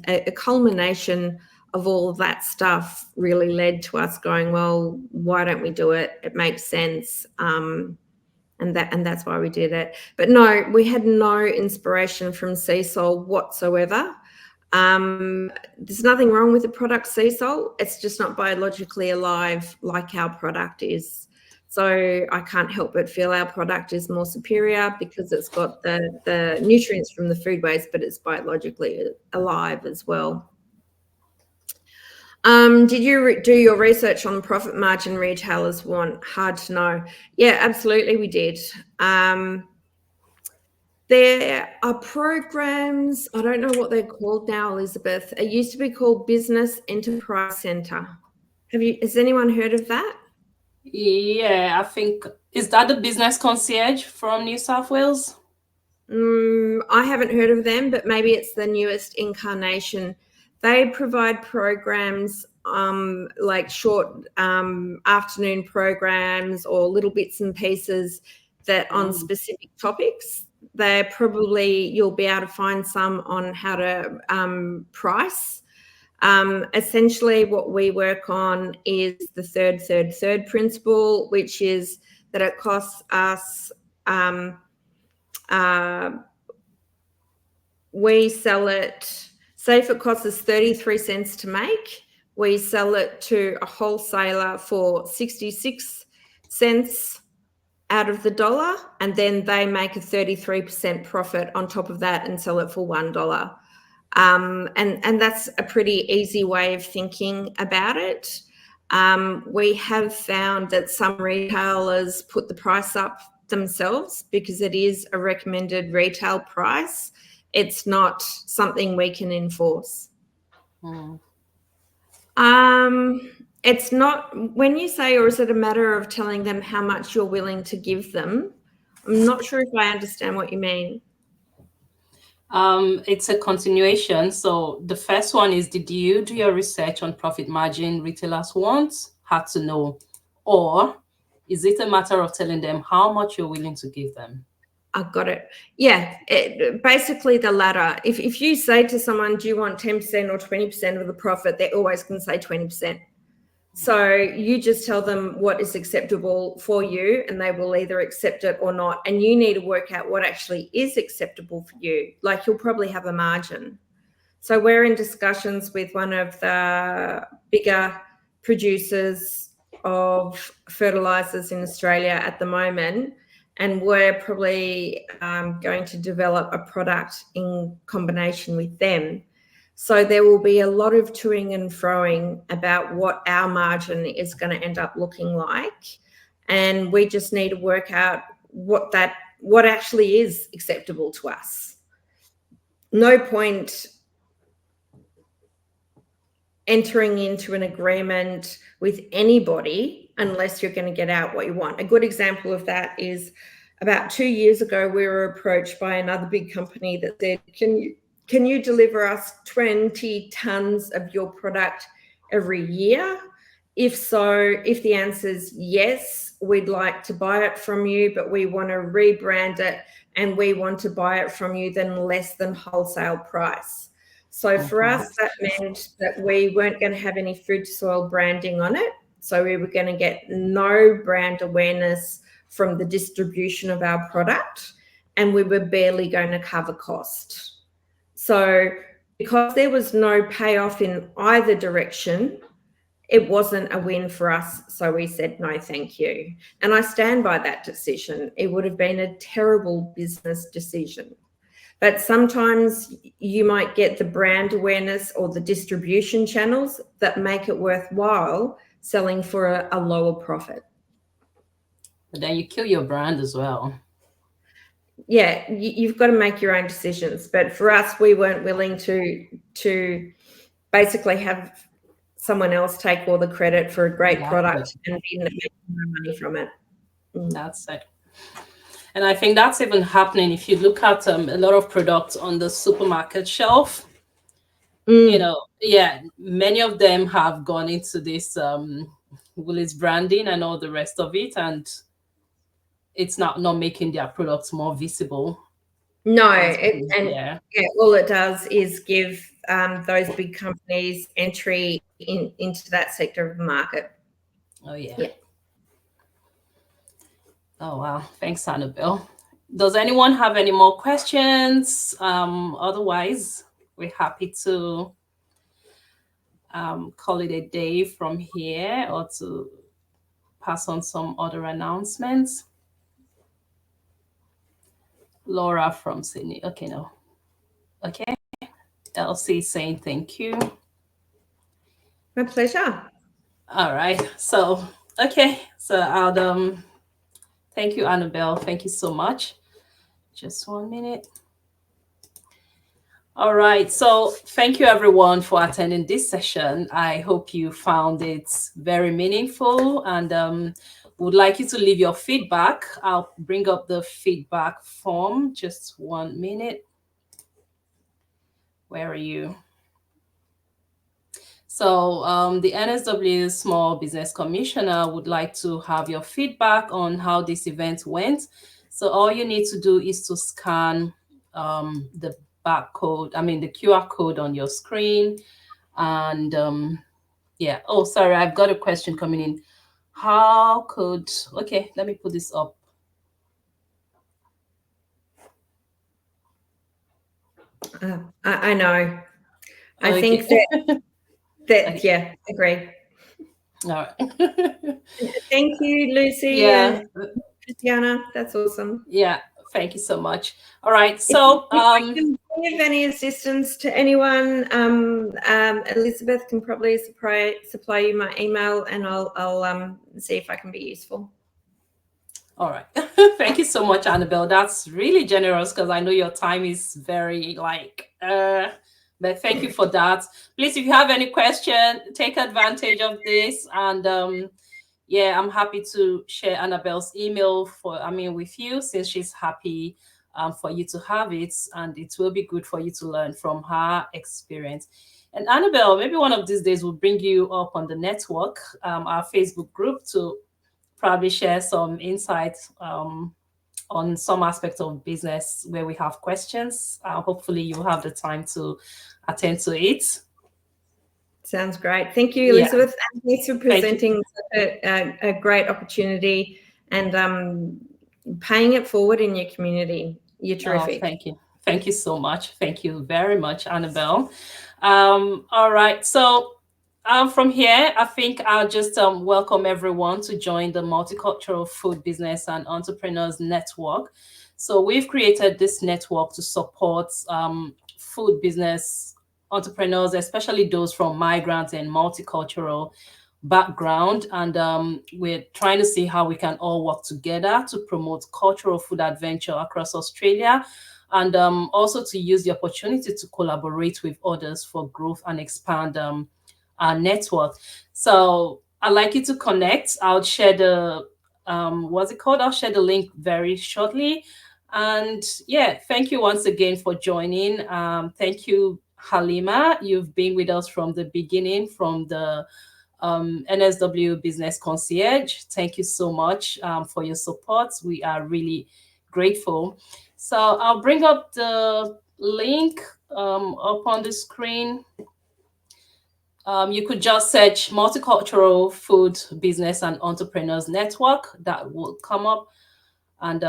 a culmination of all of that stuff really led to us going, well, why don't we do it? It makes sense. And that's why we did it. But no, we had no inspiration from sea salt whatsoever. There's nothing wrong with the product sea salt. It's just not biologically alive like our product is. So I can't help but feel our product is more superior because it's got the nutrients from the food waste, but it's biologically alive as well. Did you do your research on the profit margin retailers want? Hard to know. Yeah, absolutely we did. There are programs, I don't know what they're called now, Elizabeth. It used to be called Business Enterprise Centre. Has anyone heard of that? Yeah, I think, is that the business concierge from New South Wales? I haven't heard of them, but maybe it's the newest incarnation. They provide programs like short afternoon programs or little bits and pieces that on specific topics. You'll be able to find some on how to price. Essentially what we work on is the third principle, which is that it costs us, we sell it, say if it costs us 33 cents to make, we sell it to a wholesaler for 66 cents out of the dollar, and then they make a 33% profit on top of that and sell it for $1. And that's a pretty easy way of thinking about it. We have found that some retailers put the price up themselves because it is a recommended retail price. It's not something we can enforce. It's not, when you say, or is it a matter of telling them how much you're willing to give them? I'm not sure if I understand what you mean. It's a continuation. So the first one is, did you do your research on profit margin retailers want? Had to know. Or is it a matter of telling them how much you're willing to give them? I've got it. Yeah, basically the latter. If you say to someone, do you want 10% or 20% of the profit, they're always going to say 20%. So you just tell them what is acceptable for you, and they will either accept it or not. And you need to work out what actually is acceptable for you. Like, you'll probably have a margin. So we're in discussions with one of the bigger producers of fertilizers in Australia at the moment, and we're probably going to develop a product in combination with them. So there will be a lot of toing and froing about what our margin is going to end up looking like. And we just need to work out what actually is acceptable to us. No point entering into an agreement with anybody unless you're going to get out what you want. A good example of that is about 2 years ago, we were approached by another big company that said, can you deliver us 20 tons of your product every year? If so, if the answer is yes, we'd like to buy it from you, but we want to rebrand it and we want to buy it from you then less than wholesale price. So for us, that meant that we weren't going to have any food to soil branding on it. So we were going to get no brand awareness from the distribution of our product, and we were barely going to cover cost. So because there was no payoff in either direction, it wasn't a win for us. So we said, no, thank you. And I stand by that decision. It would have been a terrible business decision. But sometimes you might get the brand awareness or the distribution channels that make it worthwhile selling for a lower profit. But then you kill your brand as well. Yeah, you've got to make your own decisions. But for us, we weren't willing to basically have someone else take all the credit for a great product and end up making no money from it. That's it. And I think that's even happening if you look at a lot of products on the supermarket shelf. You know, yeah, many of them have gone into this Woolies branding and all the rest of it, and it's not making their products more visible. No, all it does is give those big companies entry into that sector of the market. Oh, yeah. Oh, wow. Thanks, Annabel. Does anyone have any more questions? Otherwise, we're happy to call it a day from here or to pass on some other announcements. Laura from Sydney. Okay, no. Okay. Elsie saying thank you. My pleasure. All right. So, okay. So I'll thank you, Annabel. Thank you so much. Just 1 minute. All right. So thank you, everyone, for attending this session. I hope you found it very meaningful and would like you to leave your feedback. I'll bring up the feedback form. Just 1 minute. Where are you? So the NSW Small Business Commissioner would like to have your feedback on how this event went. So all you need to do is to scan the barcode, the QR code on your screen. And yeah, oh, sorry, I've got a question coming in. Okay, let me put this up. I know. I think that yeah, agree. All right. Thank you, Lucy and Christiana. That's awesome. Yeah, thank you so much. All right, so if I can give any assistance to anyone, Elizabeth can probably supply you my email, and I'll see if I can be useful. All right. Thank you so much, Annabel. That's really generous because I know your time is very but thank you for that. Please, if you have any question, take advantage of this. And yeah, I'm happy to share Annabel's email with you, since she's happy for you to have it, and it will be good for you to learn from her experience. And Annabel, maybe one of these days we'll bring you up on the network, our Facebook group, to probably share some insights on some aspects of business where we have questions. Hopefully you have the time to attend to it. Sounds great. Thank you, Elizabeth. And thanks for presenting such a great opportunity and paying it forward in your community. You're terrific. Oh, thank you. Thank you so much. Thank you very much, Annabel. All right. So from here, I think I'll just welcome everyone to join the Multicultural Food Business and Entrepreneurs Network. So we've created this network to support food business entrepreneurs, especially those from migrant and multicultural background, and we're trying to see how we can all work together to promote cultural food adventure across Australia, and also to use the opportunity to collaborate with others for growth and expand our network. So I'd like you to connect. I'll share the what's it called? I'll share the link very shortly. And yeah, thank you once again for joining. Thank you, Halima. You've been with us from the beginning, from the NSW Business Concierge. Thank you so much for your support. We are really grateful. So I'll bring up the link up on the screen. You could just search Multicultural Food Business and Entrepreneurs Network. That will come up. And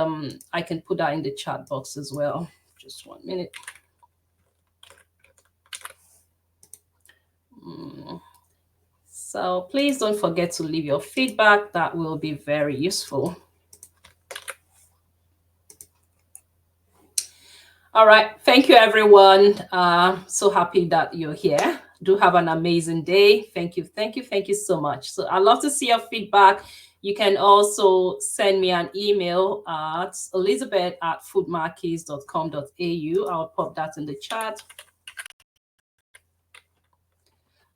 I can put that in the chat box as well. Just 1 minute. So please don't forget to leave your feedback. That will be very useful. All right. Thank you, everyone. So happy that you're here. Do have an amazing day. Thank you. Thank you. Thank you so much. So I'd love to see your feedback. You can also send me an email at elizabeth@foodmarkeys.com.au. I'll pop that in the chat.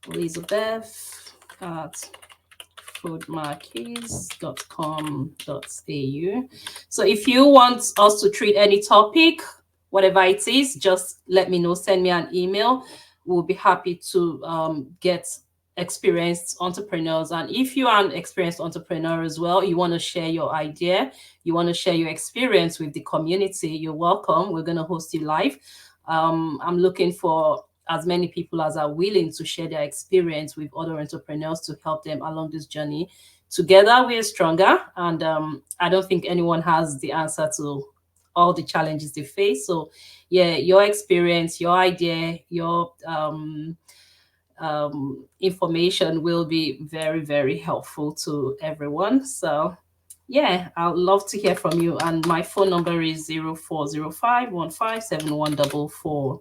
elizabeth@foodmarkeys.com.au. So if you want us to treat any topic, whatever it is, just let me know. Send me an email. We'll be happy to get experienced entrepreneurs. And if you are an experienced entrepreneur as well, you want to share your idea, you want to share your experience with the community, you're welcome. We're going to host you live. I'm looking for as many people as are willing to share their experience with other entrepreneurs to help them along this journey. Together, we are stronger. And I don't think anyone has the answer to all the challenges they face. So yeah, your experience, your idea, your information will be very, very helpful to everyone. So yeah, I'd love to hear from you. And my phone number is 0405157144.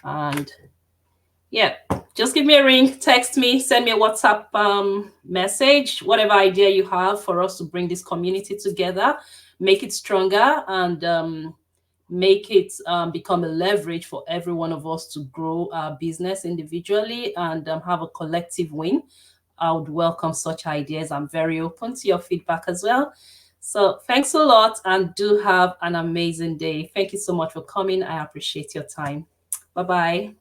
And yeah, just give me a ring, text me, send me a WhatsApp message, whatever idea you have for us to bring this community together, make it stronger, and make it become a leverage for every one of us to grow our business individually and have a collective win. I would welcome such ideas. I'm very open to your feedback as well. So thanks a lot, and do have an amazing day. Thank you so much for coming. I appreciate your time. Bye-bye.